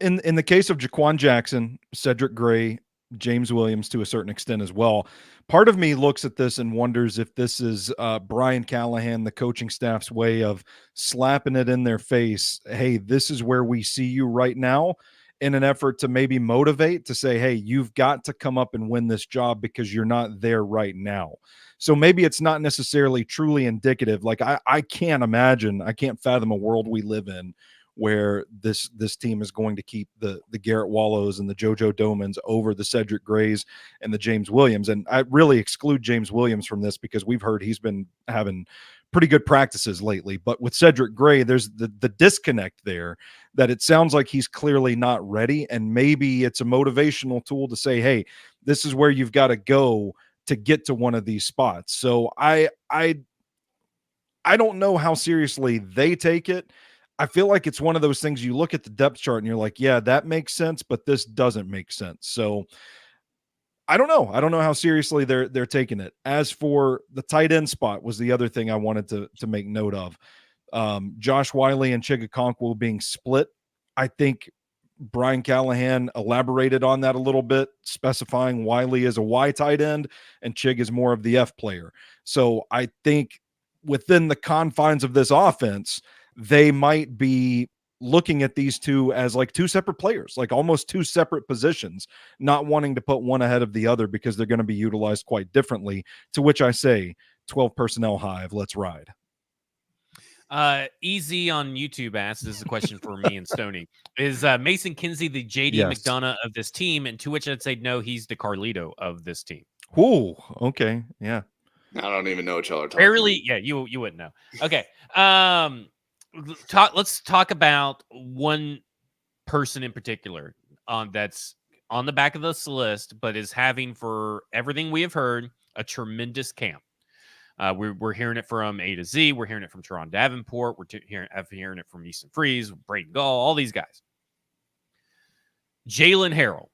In the case of Jaquan Jackson, Cedric Gray, James Williams to a certain extent as well, part of me looks at this and wonders if this is Brian Callahan, the coaching staff's way of slapping it in their face. Hey, this is where we see you right now. in an effort to maybe motivate, to say, hey, you've got to come up and win this job because you're not there right now. So maybe it's not necessarily truly indicative. Like I can't imagine, I can't fathom a world we live in where this team is going to keep the Garrett Wallows and the JoJo Domans over the Cedric Grays and the James Williams. And I really exclude James Williams from this because we've heard he's been having pretty good practices lately. But with Cedric Gray, there's the disconnect there that it sounds like he's clearly not ready. And maybe it's a motivational tool to say, hey, this is where you've got to go to get to one of these spots. So I don't know how seriously they take it. I feel like it's one of those things you look at the depth chart and you're like, yeah, that makes sense, but this doesn't make sense. So I don't know. I don't know how seriously they're taking it. As for the tight end spot was the other thing I wanted to make note of. Josh Wiley and Chigakonkwo being split. I think Brian Callahan elaborated on that a little bit, specifying Wiley as a Y tight end and Chig is more of the F player. So I think within the confines of this offense, they might be looking at these two as like two separate players, like almost two separate positions, not wanting to put one ahead of the other because they're going to be utilized quite differently, to which I say 12 personnel hive, let's ride. Easy on YouTube asks, this is a question for me and Stoney. Is Mason Kinsey the JD Yes. McDonough of this team? And to which I'd say, no, he's the Carlito of this team. Ooh, okay. Yeah. I don't even know what y'all are talking Barely, yeah, you wouldn't know. Okay. Let's talk about one person in particular that's on the back of this list, but is having, for everything we have heard, a tremendous camp. We're hearing it from A to Z. We're hearing it from Teron Davenport. We're hearing it from Easton Freeze, Braden Gall, all these guys. Jalen Harrell,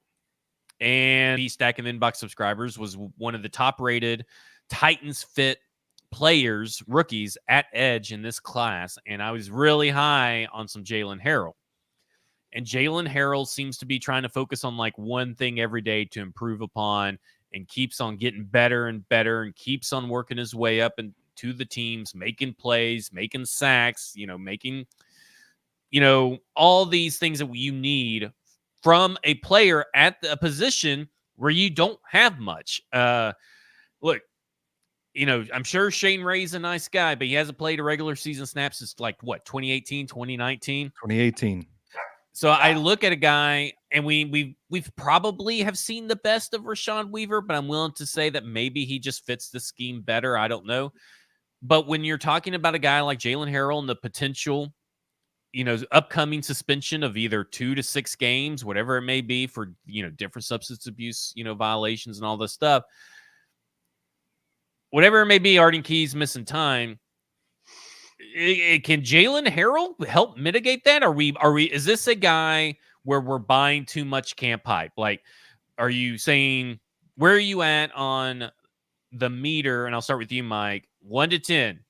and he stacking inbox subscribers, was one of the top-rated Titans fit players, rookies at edge in this class, and I was really high on some Jalen Harrell. And Jalen Harrell seems to be trying to focus on like one thing every day to improve upon, and keeps on getting better and better, and keeps on working his way up into the teams, making plays, making sacks, making, all these things that you need from a player at a position where you don't have much. Look, I'm sure Shane Ray's a nice guy, but he hasn't played a regular season snap since 2018, 2019? 2018. So I look at a guy, and we've probably have seen the best of Rashawn Weaver, but I'm willing to say that maybe he just fits the scheme better. I don't know. But when you're talking about a guy like Jalen Harrell and the potential, upcoming suspension of either 2 to 6 games, whatever it may be, for, different substance abuse, violations and all this stuff, whatever it may be, Arden Key's missing time. Can Jalen Harrell help mitigate that? Is this a guy where we're buying too much camp hype? Like, are you saying, where are you at on the meter? And I'll start with you, Mike. 1 to 10.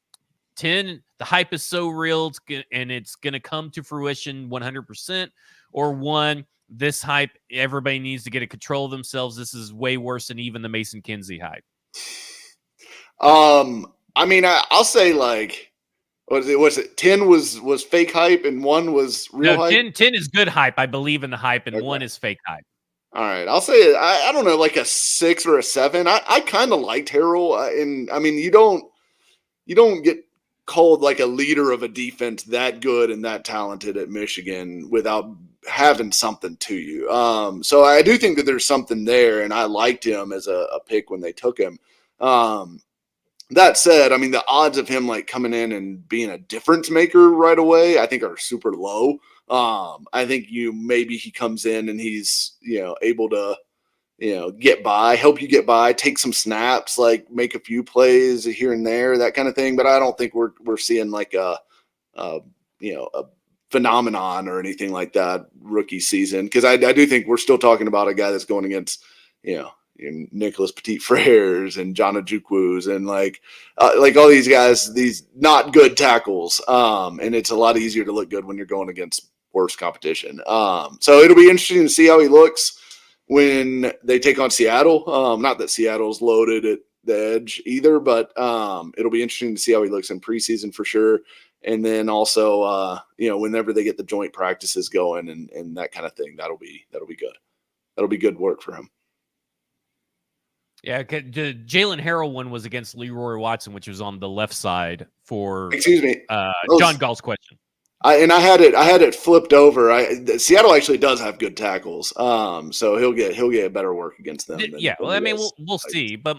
10, the hype is so real, and it's going to come to fruition 100%. Or 1, this hype, everybody needs to get a control of themselves. This is way worse than even the Mason Kinsey hype. I mean, I'll say like, was it 10 was fake hype and 1 was real hype? 10 is good hype. I believe in the hype, and Okay. 1 is fake hype. All right. I'll say, I don't know, like a 6 or a 7. I kind of liked Harrell. And I mean, you don't get called like a leader of a defense that good and that talented at Michigan without having something to you. So I do think that there's something there, and I liked him as a pick when they took him. That said, I mean, the odds of him like coming in and being a difference maker right away, I think are super low. I think maybe he comes in and he's, able to, get by, help you get by, take some snaps, like make a few plays here and there, that kind of thing. But I don't think we're seeing like a phenomenon or anything like that rookie season. Cause I do think we're still talking about a guy that's going against, Nicholas Petit Freres and John Ojukwu and like all these guys, these not good tackles. And it's a lot easier to look good when you're going against worse competition. So it'll be interesting to see how he looks when they take on Seattle. Not that Seattle's loaded at the edge either, but it'll be interesting to see how he looks in preseason for sure. And then also, whenever they get the joint practices going and that kind of thing, that'll be good. That'll be good work for him. Yeah, the Jalen Harrell one was against Leroy Watson, which was on the left side for Excuse me, John Gall's question. I had it flipped over. Seattle actually does have good tackles, so he'll get better work against them. Yeah, well, I mean, we'll see. But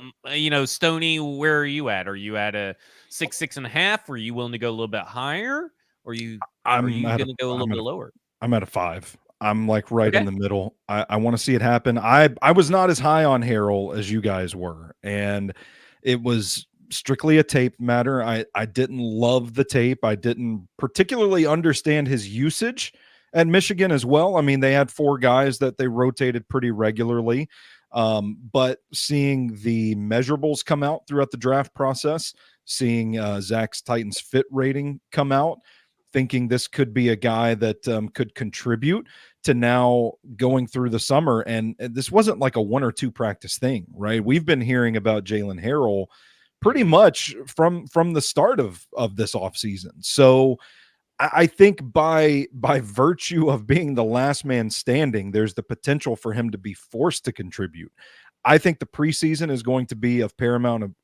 Stoney, where are you at? Are you at a 6.5? Are you willing to go a little bit higher? Or are you going to go a little bit lower? I'm at a 5. I'm like right in the middle. I want to see it happen. I was not as high on Harrell as you guys were, and it was strictly a tape matter. I didn't love the tape. I didn't particularly understand his usage at Michigan as well. I mean, they had 4 guys that they rotated pretty regularly. But seeing the measurables come out throughout the draft process, seeing Zach's Titans fit rating come out, thinking this could be a guy that could contribute to now going through the summer. And this wasn't like a 1 or 2 practice thing, right? We've been hearing about Jalen Harrell pretty much from the start of this offseason. So I think by virtue of being the last man standing, there's the potential for him to be forced to contribute. I think the preseason is going to be of paramount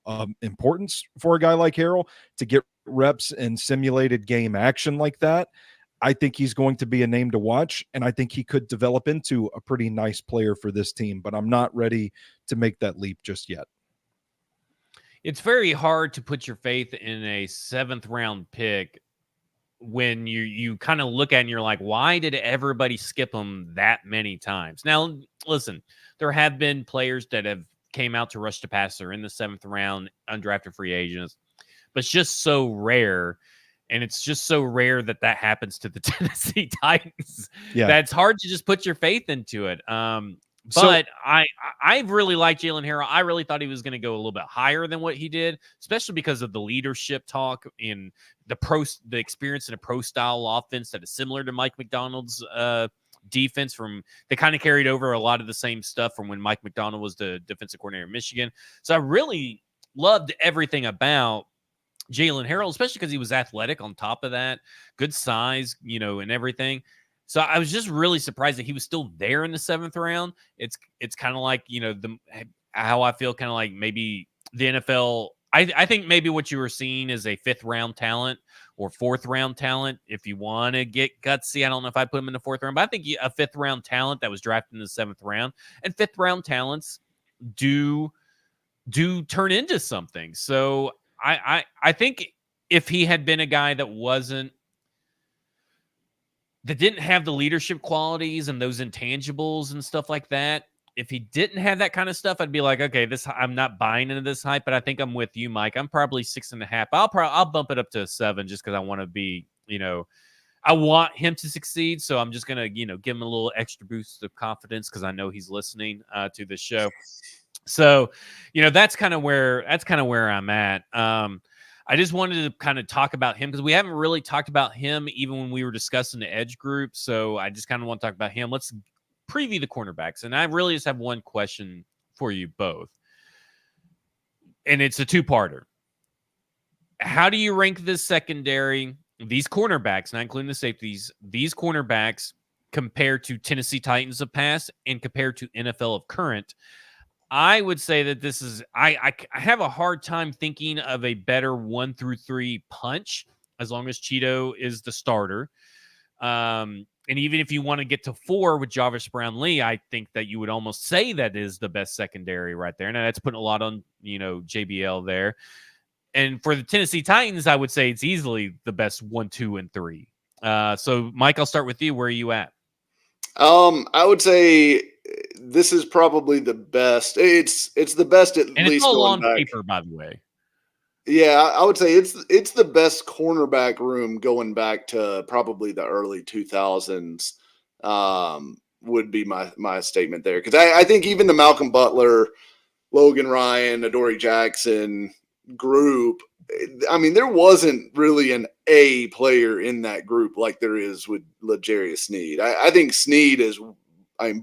importance for a guy like Harrell to get reps and simulated game action like that. I think he's going to be a name to watch, and I think he could develop into a pretty nice player for this team, but I'm not ready to make that leap just yet. It's very hard to put your faith in a 7th round pick when you kind of look at it and you're like, why did everybody skip him that many times? Now, listen, there have been players that have came out to rush the passer in the 7th round, undrafted free agents, but it's just so rare. And it's just so rare that happens to the Tennessee Titans. Yeah. That's hard to just put your faith into it. But I really like Jalen Harrell. I really thought he was going to go a little bit higher than what he did, especially because of the leadership talk in the experience in a pro style offense that is similar to Mike McDonald's defense. They kind of carried over a lot of the same stuff from when Mike McDonald was the defensive coordinator in Michigan. So I really loved everything about Jalen Harrell, especially because he was athletic on top of that, good size, and everything. So I was just really surprised that he was still there in the 7th round. It's kind of like, how I feel kind of like maybe the NFL. I think maybe what you were seeing is a 5th round talent or 4th round talent. If you want to get gutsy, I don't know if I put him in the 4th round, but I think a 5th round talent that was drafted in the 7th round, and 5th round talents do turn into something. So I think if he had been a guy that didn't have the leadership qualities and those intangibles and stuff like that, if he didn't have that kind of stuff, I'd be like, okay, I'm not buying into this hype. But I think I'm with you, Mike. I'm probably 6.5. I'll bump it up to 7 just because I want to be, I want him to succeed. So I'm just gonna, give him a little extra boost of confidence because I know he's listening to the show. So, that's kind of where I'm at. I just wanted to kind of talk about him because we haven't really talked about him even when we were discussing the edge group. So I just kind of want to talk about him. Let's preview the cornerbacks. And I really just have one question for you both. And it's a 2-parter. How do you rank this secondary, these cornerbacks, not including the safeties, these cornerbacks compared to Tennessee Titans of past and compared to NFL of current? I would say that this is I have a hard time thinking of a better 1 through 3 punch as long as Cheeto is the starter. And even if you want to get to 4 with Jarvis Brown-Lee, I think that you would almost say that is the best secondary right there. Now that's putting a lot on, JBL there. And for the Tennessee Titans, I would say it's easily the best 1, 2, and 3. So Mike, I'll start with you. Where are you at? I would say this is probably the best. It's the best at and least it's all going on back. paper, by the way. Yeah, I would say it's the best cornerback room going back to probably the early 2000s. Would be my statement there because I think even the Malcolm Butler, Logan Ryan, Adoree Jackson group. I mean, there wasn't really an A player in that group like there is with L'Jarius Sneed. I think Sneed is.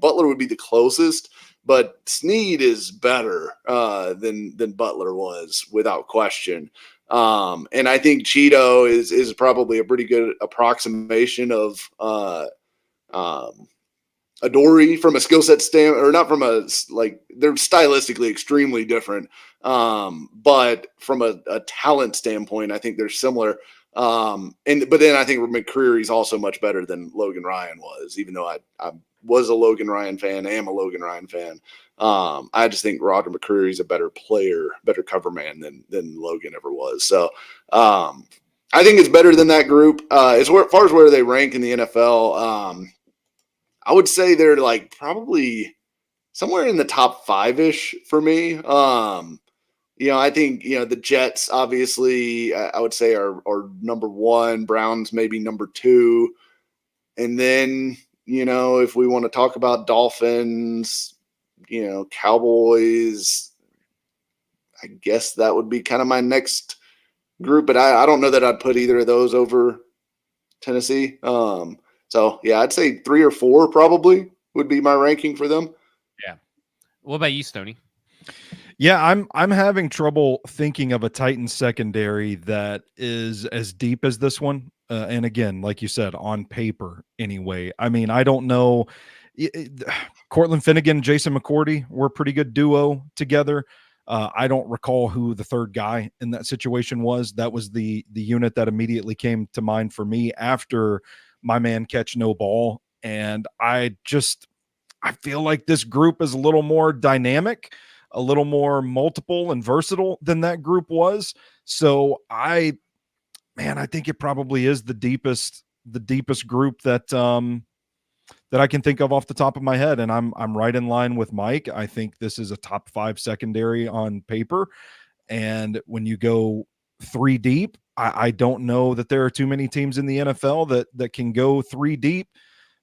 Butler would be the closest, but Sneed is better than Butler was without question. And I think Cheeto is probably a pretty good approximation of Adoree from a skill set or not from a, like, they're stylistically extremely different. But from a talent standpoint, I think they're similar. But then I think McCreary's also much better than Logan Ryan was, even though I was a Logan Ryan fan, am a Logan Ryan fan. I just think Roger McCreary's a better player, better cover man than Logan ever was. So I think it's better than that group. As far as where they rank in the NFL, I would say they're like probably somewhere in the top 5-ish for me. I think, the Jets, obviously, I would say are number 1, Browns maybe number 2. And then, if we want to talk about Dolphins, Cowboys, I guess that would be kind of my next group, but I don't know that I'd put either of those over Tennessee. So yeah, I'd say 3 or 4 probably would be my ranking for them. Yeah. What about you, Stoney? Yeah, I'm having trouble thinking of a Titans secondary that is as deep as this one. And again, like you said, on paper anyway. I mean, I don't know. Cortland Finnegan, Jason McCourty were a pretty good duo together. I don't recall who the third guy in that situation was. That was the unit that immediately came to mind for me after my man catch no ball. And I feel like this group is a little more dynamic, a little more multiple and versatile than that group was. So I think it probably is the deepest group that I can think of off the top of my head. And I'm right in line with Mike. I think this is a top 5 secondary on paper. And when you go 3 deep, I don't know that there are too many teams in the NFL that can go 3 deep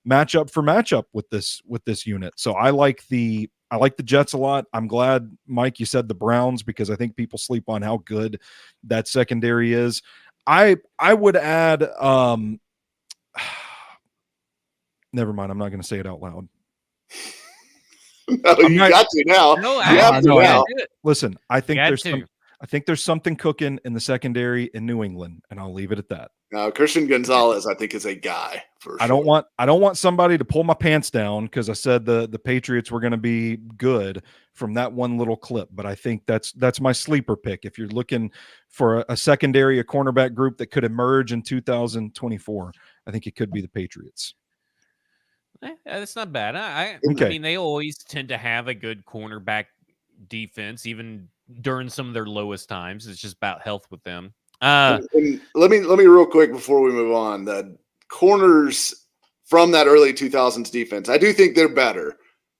matchup for matchup with this unit. So I like the Jets a lot. I'm glad, Mike, you said the Browns, because I think people sleep on how good that secondary is. I would add never mind, I'm not going to say it out loud. No, you got to now. No, you have to now. Listen, I think there's something cooking in the secondary in New England, and I'll leave it at that. Now, Christian Gonzalez, I think, is a guy for sure. I don't want somebody to pull my pants down because I said the Patriots were going to be good from that one little clip, but I think that's my sleeper pick. If you're looking for a secondary, a cornerback group that could emerge in 2024, I think it could be the Patriots. That's not bad. I mean, they always tend to have a good cornerback defense, even during some of their lowest times. It's just about health with them. And let me real quick before we move on. The corners from that early 2000s defense, I do think they're better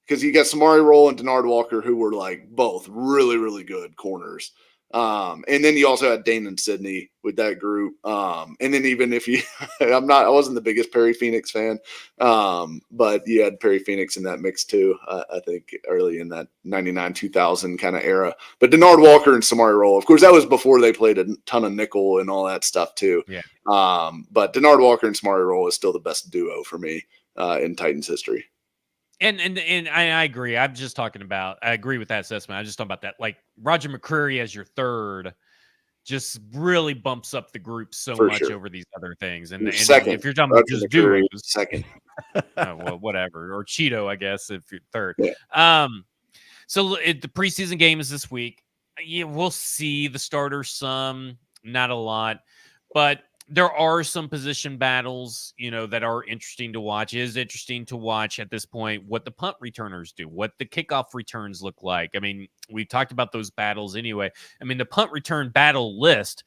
because you got Samari Rolle and Denard Walker, who were like both really, really good corners. And then you also had Dane and Sidney with that group. And then even if you, I wasn't the biggest Perry Phoenix fan, but you had Perry Phoenix in that mix too. I think early in that 99-2000 kind of era. But Denard Walker and Samari Rolle, of course, that was before they played a ton of nickel and all that stuff too. Yeah. But Denard Walker and Samari Rolle is still the best duo for me in Titans history. And I agree. I agree with that assessment. I just talking about that. Like Roger McCreary as your third just really bumps up the group so much over these other things. And second, if you're talking about just duos, second. Well, whatever. Or Cheeto, I guess, if you're third. Yeah. So the preseason game is this week. Yeah, we'll see the starters some, not a lot, but there are some position battles, that are interesting to watch. It is interesting to watch at this point what the punt returners do, what the kickoff returns look like. I mean, we talked about those battles anyway. I mean, the punt return battle list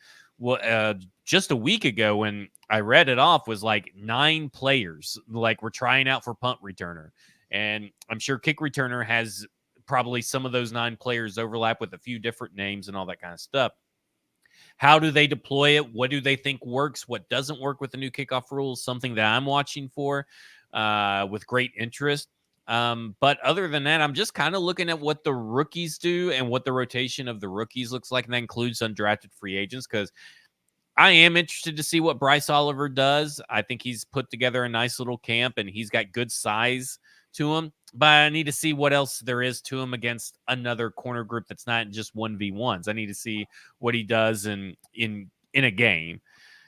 just a week ago when I read it off was like 9 players like we're trying out for punt returner. And I'm sure kick returner has probably some of those 9 players overlap with a few different names and all that kind of stuff. How do they deploy it? What do they think works? What doesn't work with the new kickoff rules? Something that I'm watching for with great interest. But other than that, I'm just kind of looking at what the rookies do and what the rotation of the rookies looks like. And that includes undrafted free agents because I am interested to see what Bryce Oliver does. I think he's put together a nice little camp and he's got good size to him. but I need to see what else there is to him against another corner group that's not just 1v1s. I need to see what he does in a game.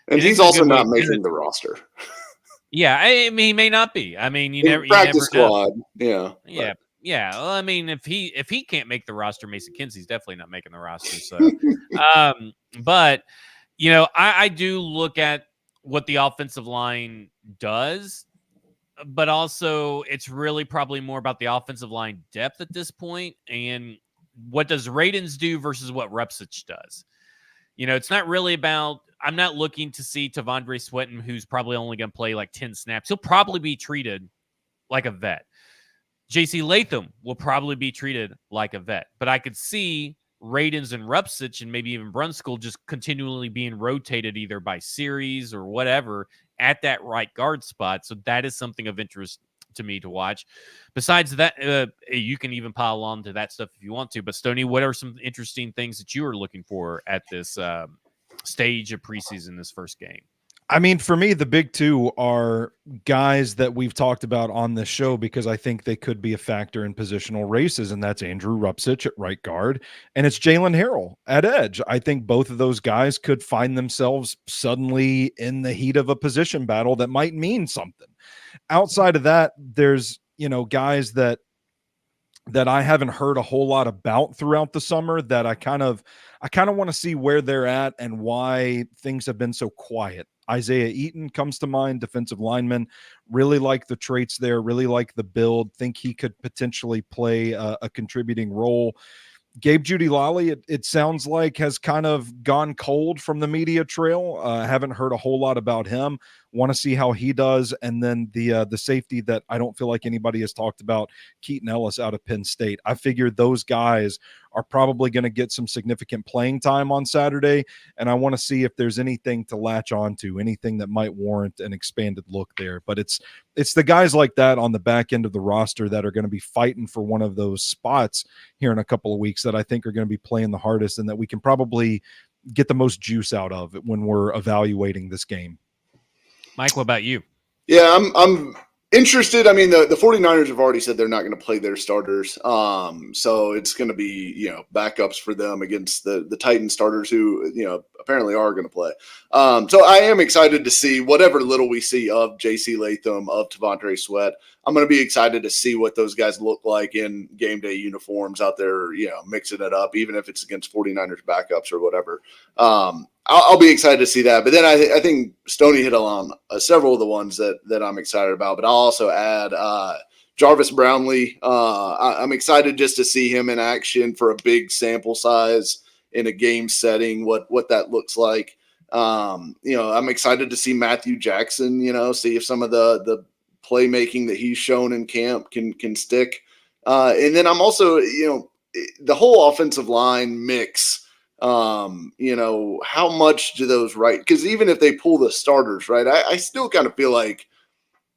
And he's this is a also good way not to do making it. the roster. Yeah, I mean, he may not be. I mean, you never Practice know. squad. Yeah. Yeah. Yeah. Well, I mean, if he can't make the roster, Mason Kinsey's definitely not making the roster. So, but you know, I do look at what the offensive line does, but also it's really probably more about the offensive line depth at this point, and what does Radens do versus what Repsich does. You know, it's not really about. I'm not looking to see Tavondre Sweatin, who's probably only going to play like 10 snaps. He'll probably be treated like a vet. JC Latham will probably be treated like a vet, but I could see Radens and Repsich and maybe even Brunskill just continually being rotated either by series or whatever at that right guard spot. So that is something of interest to me to watch. Besides that, you can even pile on to that stuff if you want to. But Stoney, what are some interesting things that you are looking for at this stage of preseason, this first game? I mean, for me, the big two are guys that we've talked about on this show because I think they could be a factor in positional races, and that's Andrew Repsich at right guard, and it's Jalen Harrell at edge. I think both of those guys could find themselves suddenly in the heat of a position battle that might mean something. Outside of that, there's, you know, guys that I haven't heard a whole lot about throughout the summer that I kind of want to see where they're at and why things have been so quiet. Isaiah Eaton comes to mind, defensive lineman. Really like the traits there, really like the build, think he could potentially play a contributing role. Gabe Jeudy-Lally, it sounds like, has kind of gone cold from the media trail. Haven't heard a whole lot about him. Want to see how he does. And then the safety that I don't feel like anybody has talked about, Keaton Ellis out of Penn State. I figure those guys are probably going to get some significant playing time on Saturday, and I want to see if there's anything to latch on to, anything that might warrant an expanded look there. But it's the guys like that on the back end of the roster that are going to be fighting for one of those spots here in a couple of weeks that I think are going to be playing the hardest and that we can probably get the most juice out of when we're evaluating this game. Mike, what about you? Yeah, I'm interested. I mean, the 49ers have already said they're not going to play their starters. So it's going to be, you know, backups for them against the Titan starters who, you know, apparently are going to play. So I am excited to see whatever little we see of JC Latham, of Tavondre Sweat. I'm going to be excited to see what those guys look like in game day uniforms out there, you know, mixing it up, even if it's against 49ers backups or whatever. I'll be excited to see that. But then I think Stoney hit on several of the ones that I'm excited about. But I'll also add Jarvis Brownlee. I'm excited just to see him in action for a big sample size in a game setting, what that looks like. You know, I'm excited to see Matthew Jackson, you know, see if some of the playmaking that he's shown in camp can stick. And then I'm also, you know, the whole offensive line mix. You know, how much do those because even if they pull the starters, right, I still kind of feel like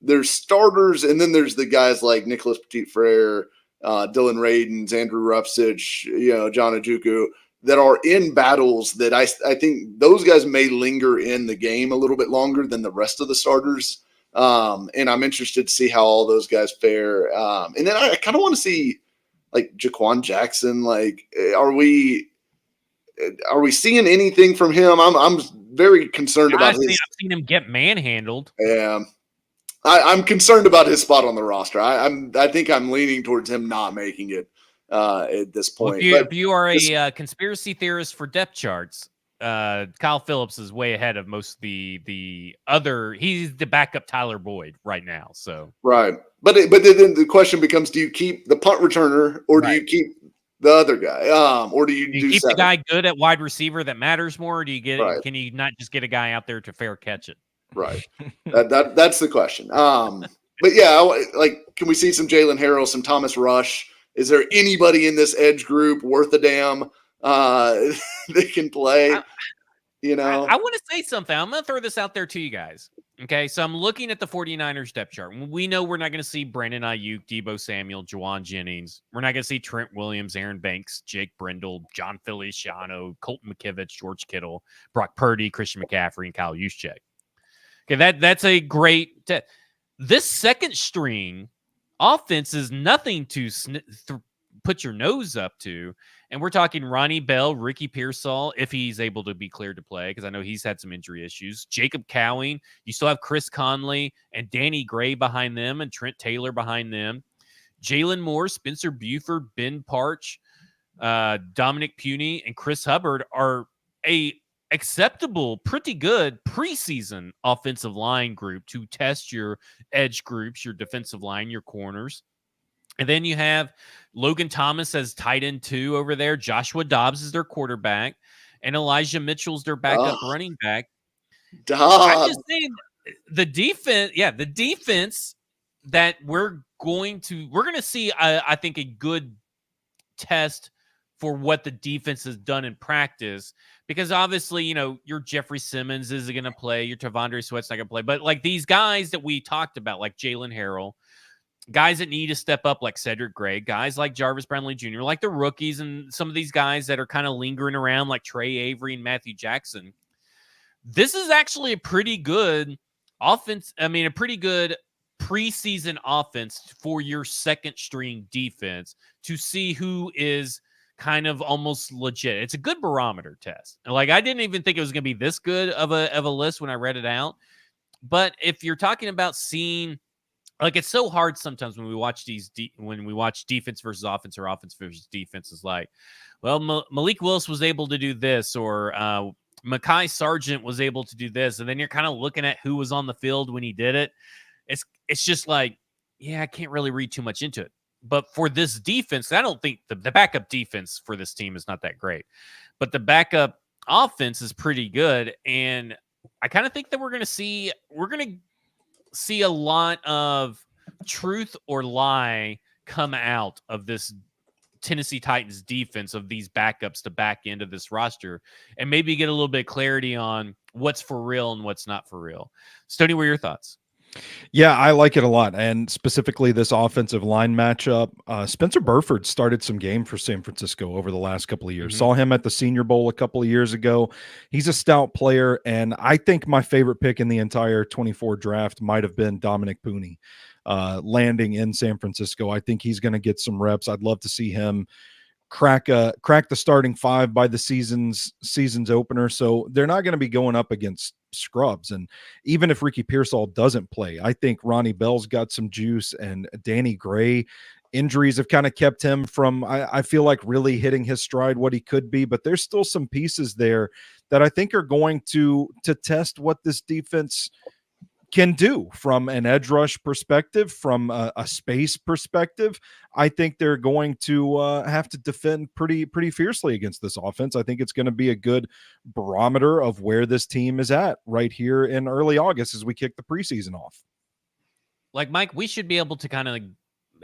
there's starters and then there's the guys like Nicholas Petit-Frere, Dylan Radens, Andrew Repsich, you know, John Ojukwu that are in battles that I think those guys may linger in the game a little bit longer than the rest of the starters. And I'm interested to see how all those guys fare. And then I kind of want to see like Jaquan Jackson. Like, are we seeing anything from him? I'm very concerned about his. I've seen him get manhandled. Yeah, I'm concerned about his spot on the roster. I think I'm leaning towards him not making it at this point. Well, if you are a conspiracy theorist for depth charts, Kyle Phillips is way ahead of most of the other. He's the backup Tyler Boyd right now. So right, but then the question becomes: do you keep the punt returner or do you keep the other guy? Or do you keep the guy good at wide receiver that matters more? Or do you get? Right. Can you not just get a guy out there to fair catch it? Right. That's the question. But yeah, like, can we see some Jalen Harrell, some Thomas Rush? Is there anybody in this edge group worth a damn that can play? You know, I want to say something. I'm going to throw this out there to you guys. Okay, so I'm looking at the 49ers depth chart. We know we're not going to see Brandon Ayuk, Deebo Samuel, Juwan Jennings. We're not going to see Trent Williams, Aaron Banks, Jake Brindle, John Feliciano, Colton McKivitz, George Kittle, Brock Purdy, Christian McCaffrey, and Kyle Juszczyk. Okay, that's a great. This second string offense is nothing to put your nose up to. And we're talking Ronnie Bell, Ricky Pearsall, if he's able to be cleared to play, because I know he's had some injury issues. Jacob Cowing. You still have Chris Conley and Danny Gray behind them and Trent Taylor behind them. Jalen Moore, Spencer Buford, Ben Parch, Dominic Puny, and Chris Hubbard are a acceptable, pretty good preseason offensive line group to test your edge groups, your defensive line, your corners. And then you have Logan Thomas as tight end 2 over there. Joshua Dobbs is their quarterback. And Elijah Mitchell's their backup running back. I'm just saying the defense that we're going to see, I think, a good test for what the defense has done in practice, because obviously, your Jeffrey Simmons isn't going to play, your Tavondre Sweat's not going to play, but like these guys that we talked about, like Jalen Harrell, guys that need to step up like Cedric Gray, guys like Jarvis Brownlee Jr., like the rookies, and some of these guys that are kind of lingering around like Trey Avery and Matthew Jackson. This is actually a pretty good offense. I mean, a pretty good preseason offense for your second string defense to see who is kind of almost legit. It's a good barometer test. Like, I didn't even think it was going to be this good of a list when I read it out. But if you're talking about seeing, like, it's so hard sometimes when we watch defense versus offense or offense versus defense, is like, well, Malik Willis was able to do this, or Mekhi Sargent was able to do this, and then you're kind of looking at who was on the field when he did it. It's just like, yeah, I can't really read too much into it. But for this defense, I don't think the backup defense for this team is not that great. But the backup offense is pretty good, and I kind of think that we're going to see a lot of truth or lie come out of this Tennessee Titans defense, of these backups to back end of this roster, and maybe get a little bit of clarity on what's for real and what's not for real. Stoney, what are your thoughts? Yeah, I like it a lot. And specifically this offensive line matchup, Spencer Burford started some game for San Francisco over the last couple of years. Saw him at the Senior Bowl a couple of years ago. He's a stout player. And I think my favorite pick in the entire 24 draft might have been Dominic Puny, landing in San Francisco. I think he's going to get some reps. I'd love to see him crack the starting 5 by the season's opener. So they're not going to be going up against scrubs. And even if Ricky Pearsall doesn't play, I think Ronnie Bell's got some juice, and Danny Gray, injuries have kind of kept him from, I feel like, really hitting his stride, what he could be. But there's still some pieces there that I think are going to test what this defense can do from an edge rush perspective, from a space perspective. I think they're going to have to defend pretty fiercely against this offense. I think it's going to be a good barometer of where this team is at right here in early August as we kick the preseason off. Like, Mike, we should be able to kind of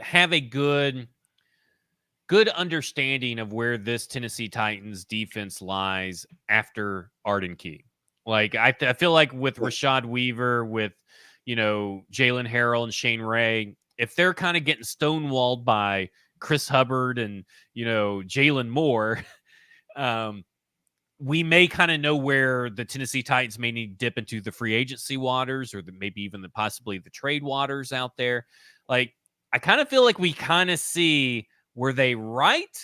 have a good understanding of where this Tennessee Titans defense lies after Arden Key. Like, I feel like with Rashad Weaver, with, Jalen Harrell and Shane Ray, if they're kind of getting stonewalled by Chris Hubbard and, Jalen Moore, we may kind of know where the Tennessee Titans may need to dip into the free agency waters, or maybe even possibly the trade waters out there. Like, I kind of feel like we kind of see, were they right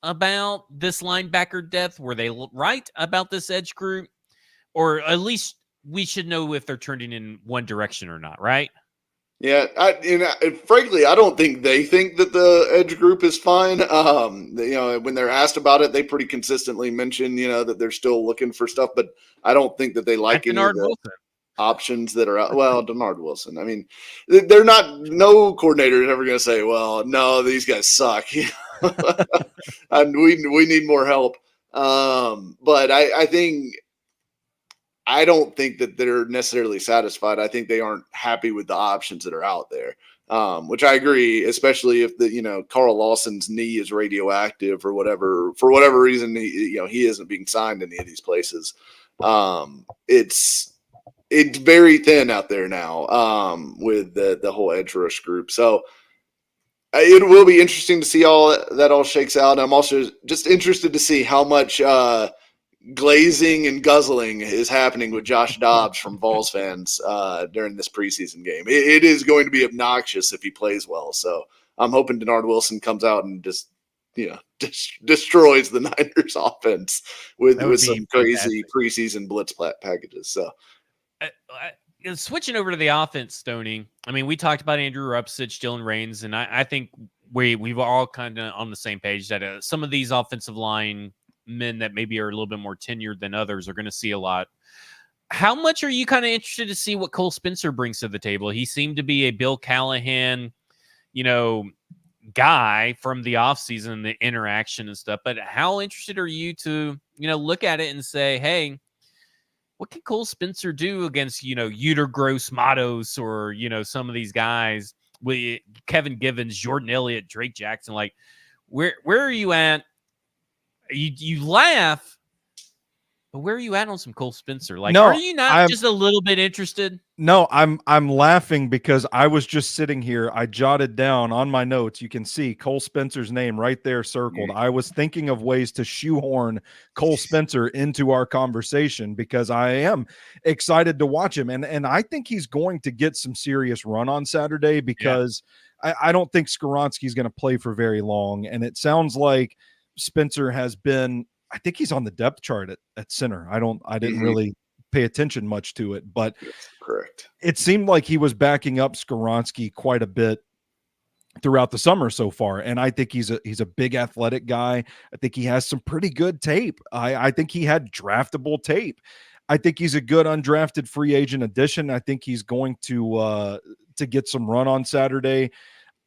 about this linebacker depth? Were they right about this edge group? Or at least we should know if they're turning in one direction or not, right? Yeah, frankly, I don't think they think that the edge group is fine. When they're asked about it, they pretty consistently mention, that they're still looking for stuff, but I don't think that they like any of the options that are out. Well, Denard Wilson. I mean, they're not. No coordinator is ever going to say, "Well, no, these guys suck," and we need more help. But I don't think that they're necessarily satisfied. I think they aren't happy with the options that are out there, which I agree, especially if Carl Lawson's knee is radioactive or whatever, for whatever reason, he isn't being signed in any of these places. It's very thin out there now with the whole edge rush group. So it will be interesting to see all that all shakes out. I'm also just interested to see how much glazing and guzzling is happening with Josh Dobbs from Vols fans during this preseason game. It is going to be obnoxious if he plays well. So I'm hoping Denard Wilson comes out and just destroys the Niners offense with some crazy preseason blitz packages. So switching over to the offense, Stoney. I mean, we talked about Andrew Rupsich, Dylan Raines, and I think we've all kind of on the same page that some of these offensive line men that maybe are a little bit more tenured than others are going to see a lot. How much are you kind of interested to see what Cole Spencer brings to the table? He seemed to be a Bill Callahan, guy from the offseason, the interaction and stuff. But how interested are you to, look at it and say, hey, what can Cole Spencer do against, Uter Gross Matos or, some of these guys with Kevin Givens, Jordan Elliott, Drake Jackson? Like, where are you at? You laugh, but where are you at on some Cole Spencer? Like, are you not just a little bit interested? No, I'm laughing because I was just sitting here. I jotted down on my notes. You can see Cole Spencer's name right there circled. I was thinking of ways to shoehorn Cole Spencer into our conversation because I am excited to watch him. And I think he's going to get some serious run on Saturday because I don't think Skoronski's going to play for very long. And it sounds like Spencer has been, I think he's on the depth chart at center. I didn't really pay attention much to it, but correct. It seemed like he was backing up Skoronski quite a bit throughout the summer so far. And I think he's a big athletic guy. I think he has some pretty good tape. I think he had draftable tape. I think he's a good undrafted free agent addition. I think he's going to get some run on Saturday.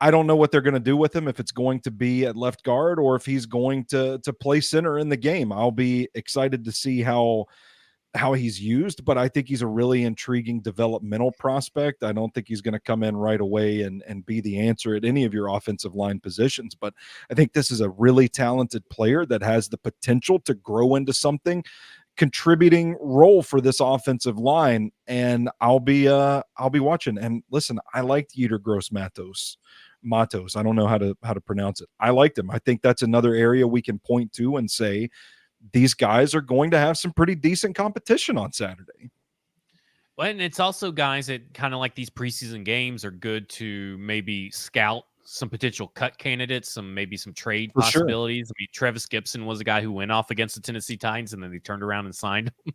I don't know what they're going to do with him, if it's going to be at left guard or if he's going to play center in the game. I'll be excited to see how he's used, but I think he's a really intriguing developmental prospect. I don't think he's going to come in right away and be the answer at any of your offensive line positions, but I think this is a really talented player that has the potential to grow into something contributing role for this offensive line. And I'll be watching. And listen, I liked Uter Gross Matos. I don't know how to pronounce it. I liked him. I think that's another area we can point to and say these guys are going to have some pretty decent competition on Saturday. Well, and it's also guys that kind of like these preseason games are good to maybe scout some potential cut candidates, maybe some trade possibilities. Sure. I mean, Travis Gibson was a guy who went off against the Tennessee Titans and then they turned around and signed him.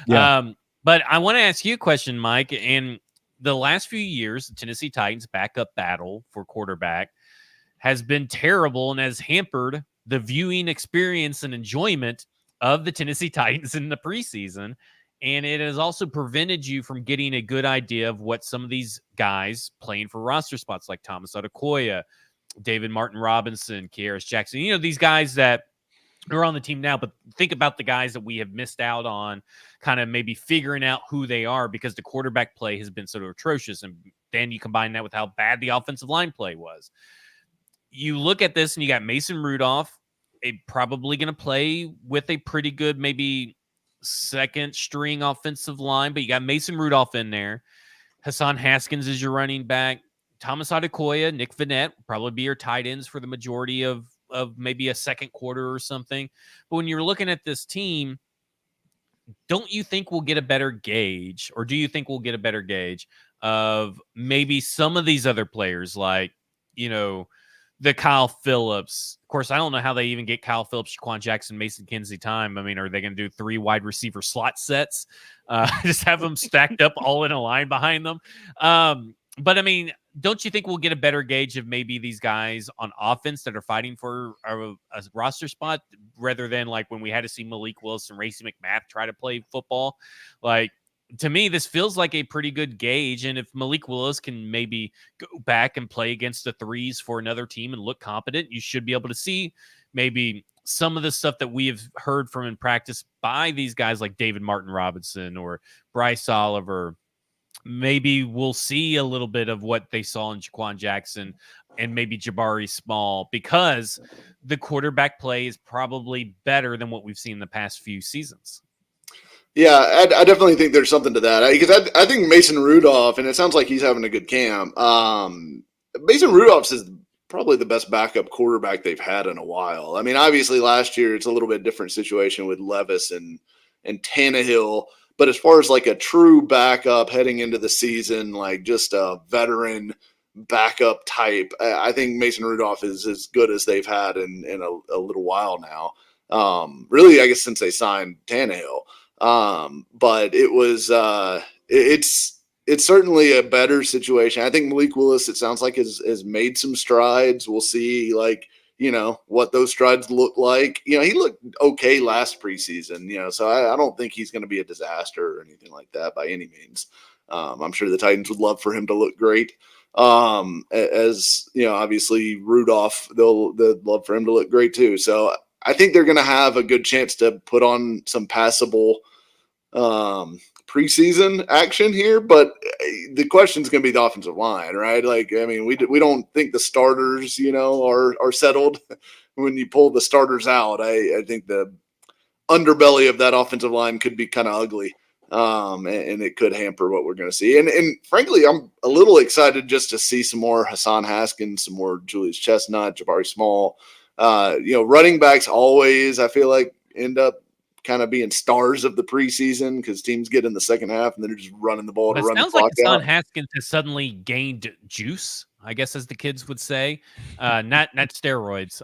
Yeah. But I want to ask you a question, Mike. In the last few years, the Tennessee Titans backup battle for quarterback has been terrible and has hampered the viewing experience and enjoyment of the Tennessee Titans in the preseason. And it has also prevented you from getting a good idea of what some of these guys playing for roster spots like Thomas Adekoya, David Martin Robinson, Kearis Jackson, these guys that are on the team now, but think about the guys that we have missed out on kind of maybe figuring out who they are because the quarterback play has been sort of atrocious. And then you combine that with how bad the offensive line play was. You look at this and you got Mason Rudolph, probably going to play with a pretty good, maybe second string offensive line, but you got Mason Rudolph in there. Hassan Haskins is your running back. Thomas Adekoya, Nick Vannett will probably be your tight ends for the majority of maybe a second quarter or something. But when you're looking at this team, don't you think we'll get a better gauge, or do you think we'll get a better gauge of maybe some of these other players like, the Kyle Phillips? Of course, I don't know how they even get Kyle Phillips, Shaquan Jackson, Mason Kinsey time. I mean, are they going to do 3 wide receiver slot sets? Just have them stacked up all in a line behind them. But I mean, don't you think we'll get a better gauge of maybe these guys on offense that are fighting for a roster spot rather than like when we had to see Malik Willis and Racey McMath try to play football? Like, to me, this feels like a pretty good gauge. And if Malik Willis can maybe go back and play against the threes for another team and look competent, you should be able to see maybe some of the stuff that we have heard from in practice by these guys like David Martin Robinson or Bryce Oliver. Maybe we'll see a little bit of what they saw in Shaquan Jackson and maybe Jabari Small, because the quarterback play is probably better than what we've seen in the past few seasons. Yeah, I definitely think there's something to that, because I think Mason Rudolph, and it sounds like he's having a good camp. Mason Rudolph is probably the best backup quarterback they've had in a while. I mean, obviously last year it's a little bit different situation with Levis and Tannehill, but as far as like a true backup heading into the season, like just a veteran backup type, I think Mason Rudolph is as good as they've had in a little while now. Really, I guess since they signed Tannehill. But it was it's certainly a better situation. I think Malik Willis, it sounds like, has made some strides. We'll see, like, what those strides look like. He looked okay last preseason, so I don't think he's going to be a disaster or anything like that by any means. I'm sure the Titans would love for him to look great. As obviously Rudolph, they'd love for him to look great too. So I think they're going to have a good chance to put on some passable preseason action here, but the question is going to be the offensive line, right? Like, I mean, we don't think the starters, are settled. When you pull the starters out, I think the underbelly of that offensive line could be kind of ugly, and it could hamper what we're going to see. And frankly, I'm a little excited just to see some more Hassan Haskins, some more Julius Chestnut, Jabari Small. Running backs always, I feel like, end up kind of being stars of the preseason because teams get in the second half and they're just running the ball to run the clock out. It sounds like Hassan Haskins has suddenly gained juice, I guess, as the kids would say. Not steroids,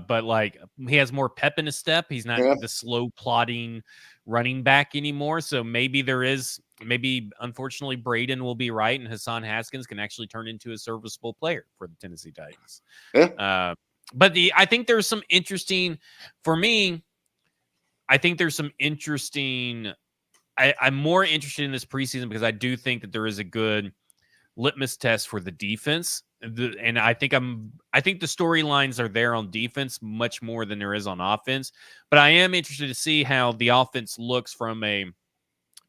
but like he has more pep in his step. He's not the slow plodding running back anymore. So maybe unfortunately Braden will be right and Hassan Haskins can actually turn into a serviceable player for the Tennessee Titans. Yeah. But I think there's some interesting, for me, I'm more interested in this preseason because I do think that there is a good litmus test for the defense. And I think the storylines are there on defense much more than there is on offense. But I am interested to see how the offense looks from a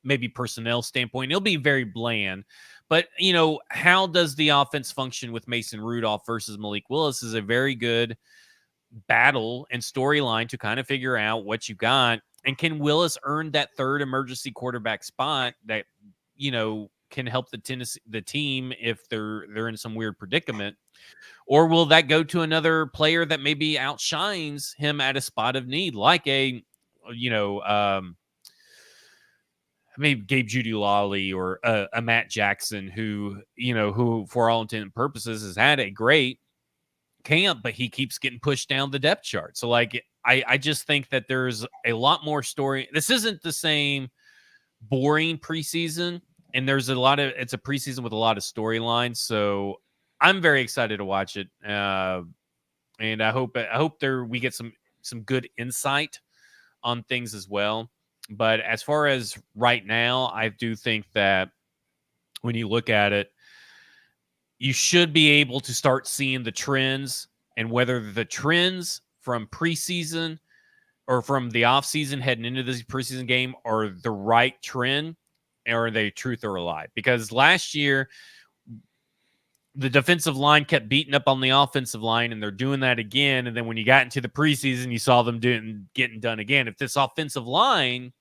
maybe personnel standpoint. It'll be very bland. But, how does the offense function with Mason Rudolph versus Malik Willis is a very good battle and storyline to kind of figure out what you got. And can Willis earn that third emergency quarterback spot that, can help the team if they're in some weird predicament? Or will that go to another player that maybe outshines him at a spot of need, like maybe Gabe Jeudy-Lally or a Matt Jackson who for all intent and purposes has had a great camp, but he keeps getting pushed down the depth chart. So like, I just think that there's a lot more story. This isn't the same boring preseason, and it's a preseason with a lot of storylines. So I'm very excited to watch it. And I hope we get some good insight on things as well. But as far as right now, I do think that when you look at it, you should be able to start seeing the trends, and whether the trends from preseason or from the offseason heading into this preseason game are the right trend, or are they truth or a lie? Because last year, the defensive line kept beating up on the offensive line, and they're doing that again. And then when you got into the preseason, you saw them getting done again. If this offensive line,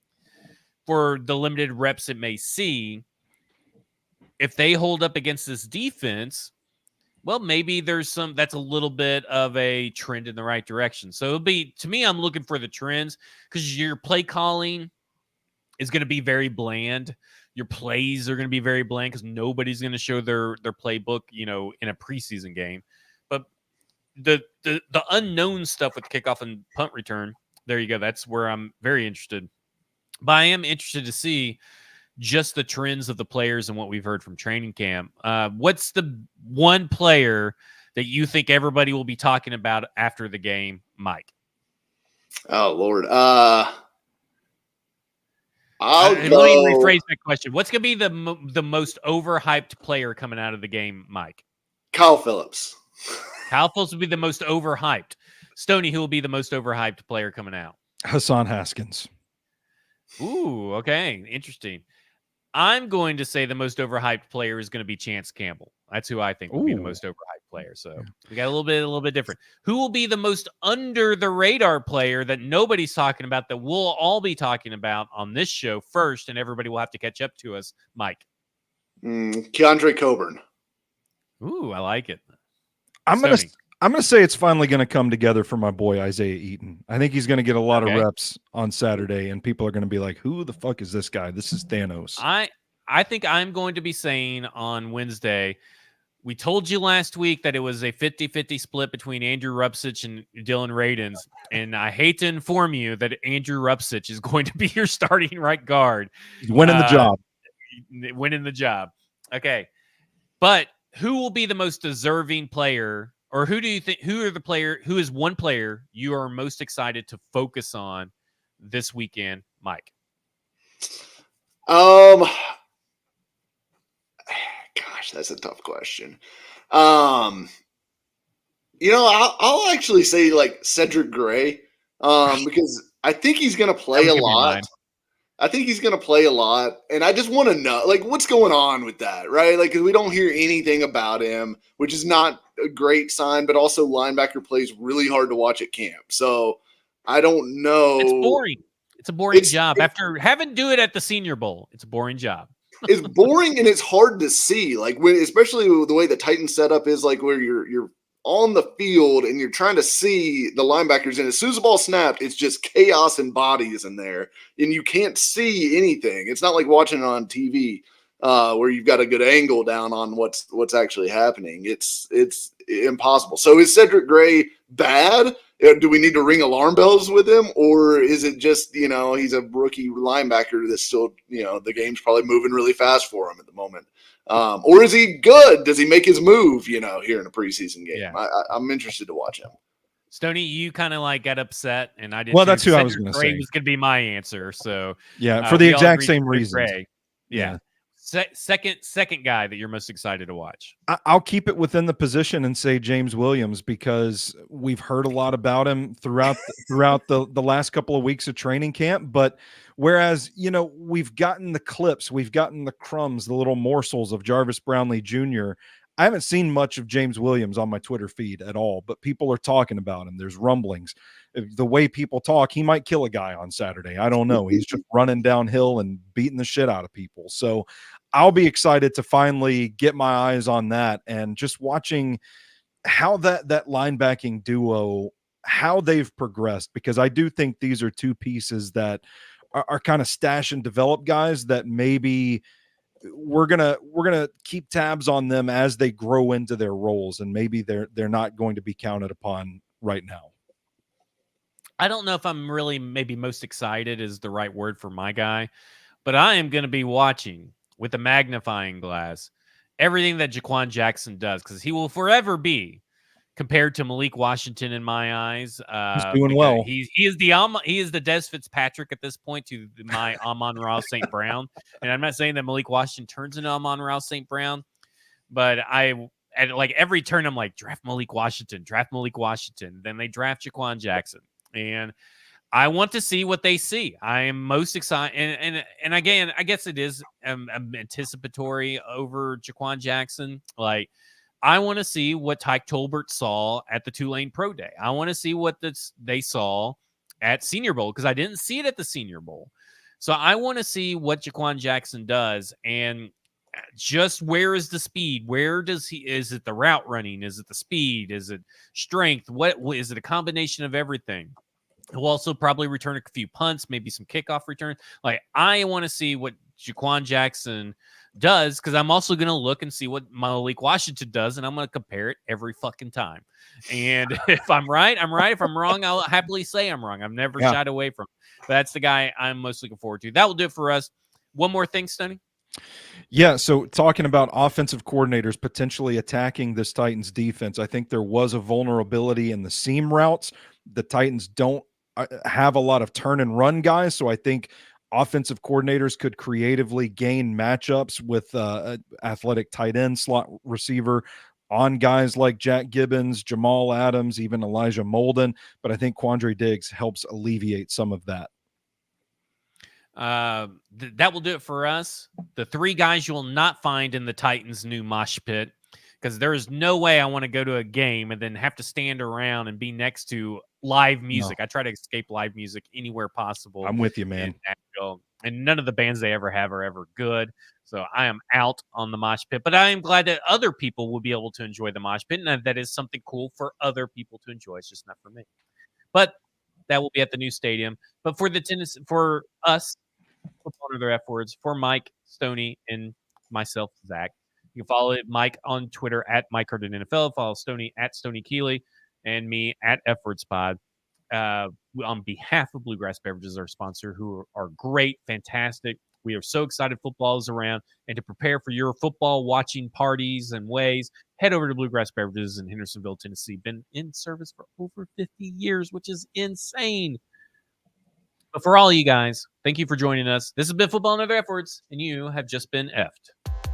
for the limited reps it may see, if they hold up against this defense, well, maybe that's a little bit of a trend in the right direction. So to me, I'm looking for the trends because your play calling is going to be very bland. Your plays are going to be very bland because nobody's going to show their playbook, in a preseason game. But the unknown stuff with kickoff and punt return, there you go. That's where I'm very interested. But I am interested to see just the trends of the players and what we've heard from training camp. What's the one player that you think everybody will be talking about after the game, Mike? Oh, Lord. Let me rephrase that question. What's going to be the most overhyped player coming out of the game, Mike? Kyle Phillips. Kyle Phillips will be the most overhyped. Stoney, who will be the most overhyped player coming out? Hassan Haskins. Ooh, okay. Interesting. I'm going to say the most overhyped player is going to be Chance Campbell. That's who I think will be the most overhyped player. So we got a little bit different. Who will be the most under the radar player that nobody's talking about that we'll all be talking about on this show first, and everybody will have to catch up to us? Mike. Keandre Coburn. Ooh, I like it. I'm I'm going to say it's finally going to come together for my boy Isaiah Eaton. I think he's going to get a lot of reps on Saturday, and people are going to be like, who the fuck is this guy? This is Thanos. I think I'm going to be saying on Wednesday, we told you last week that it was a 50-50 split between Andrew Rupsich and Dylan Radins, and I hate to inform you that Andrew Rupsich is going to be your starting right guard. He's winning the job. Winning the job. Okay. But who will be the most deserving player, or who do you think, who is one player you are most excited to focus on this weekend, Mike? Gosh, that's a tough question. I'll actually say like Cedric Gray, because I think he's going to play a lot. I think he's going to play a lot, and I just want to know, like, what's going on with that, right? Like, because we don't hear anything about him, which is not a great sign, but also linebacker plays really hard to watch at camp. So I don't know. It's boring. It's a boring job. After having to do it at the Senior Bowl, it's a boring job. It's boring, and it's hard to see, like, especially the way the Titans setup is, like, where you're on the field and you're trying to see the linebackers, and as soon as the ball snapped, it's just chaos and bodies in there, and you can't see anything. It's not like watching it on TV where you've got a good angle down on what's actually happening. It's impossible. So is Cedric Gray bad? Do we need to ring alarm bells with him, or is it just, he's a rookie linebacker that's still, the game's probably moving really fast for him at the moment? Or is he good? Does he make his move, here in a preseason game? Yeah. I'm interested to watch him. Stoney, you kind of like got upset, and I did. Well, that's who I was going to say. Was going to be my answer. So yeah, for the exact same reason. Yeah. Second guy that you're most excited to watch. I'll keep it within the position and say James Williams, because we've heard a lot about him throughout the last couple of weeks of training camp. But whereas, we've gotten the clips, we've gotten the crumbs, the little morsels of Jarvis Brownlee Jr., I haven't seen much of James Williams on my Twitter feed at all, but people are talking about him. There's rumblings. The way people talk, he might kill a guy on Saturday. I don't know. He's just running downhill and beating the shit out of people. So I'll be excited to finally get my eyes on that, and just watching how that linebacking duo, how they've progressed, because I do think these are two pieces that are kind of stash and develop guys that maybe we're gonna keep tabs on them as they grow into their roles, and maybe they're not going to be counted upon right now. I don't know if I'm really maybe most excited is the right word for my guy, but I am going to be watching with a magnifying glass everything that Jaquan Jackson does, because he will forever be compared to Malik Washington in my eyes. He's doing well. He is the Des Fitzpatrick at this point to my Amon-Ra St. Brown. And I'm not saying that Malik Washington turns into Amon-Ra St. Brown, but at like every turn, I'm like, draft Malik Washington. Then they draft Jaquan Jackson. And I want to see what they see. I am most excited. And again, I guess it is anticipatory over Jaquan Jackson. Like, I want to see what Tyke Tolbert saw at the Tulane Pro Day. I want to see what they saw at Senior Bowl, because I didn't see it at the Senior Bowl. So I want to see what Jaquan Jackson does, and just where is the speed? Where does is it the route running? Is it the speed? Is it strength? What is it a combination of everything? He'll also probably return a few punts, maybe some kickoff returns. Like, I want to see what Jaquan Jackson does, because I'm also going to look and see what Malik Washington does, and I'm going to compare it every fucking time. And if I'm right, I'm right. If I'm wrong, I'll happily say I'm wrong. I've never shied away from it. But that's the guy I'm most looking forward to. That will do it for us. One more thing, Stoney. Yeah, so talking about offensive coordinators potentially attacking this Titans defense, I think there was a vulnerability in the seam routes. The Titans don't have a lot of turn and run guys, so I think offensive coordinators could creatively gain matchups with athletic tight end, slot receiver on guys like Jack Gibbons, Jamal Adams, even Elijah Molden. But I think Quandre Diggs helps alleviate some of that. That will do it for us. The three guys you will not find in the Titans' new mosh pit, because there is no way I want to go to a game and then have to stand around and be next to live music. No. I try to escape live music anywhere possible. I'm with you, man. deal. And none of the bands they ever have are ever good. So I am out on the mosh pit, but I am glad that other people will be able to enjoy the mosh pit, and that is something cool for other people to enjoy. It's just not for me. But that will be at the new stadium. But for the tennis, for us, football and other F words, for Mike, Stoney, and myself, Zach, you can follow Mike on Twitter at Mike Harden NFL. Follow Stoney at Stoney Keeley, and me at F Words Pod. On behalf of Bluegrass Beverages, our sponsor, who are great, fantastic. We are so excited football is around. And to prepare for your football watching parties and ways, head over to Bluegrass Beverages in Hendersonville, Tennessee. Been in service for over 50 years, which is insane. But for all you guys, thank you for joining us. This has been Football and Other F Words, and you have just been effed.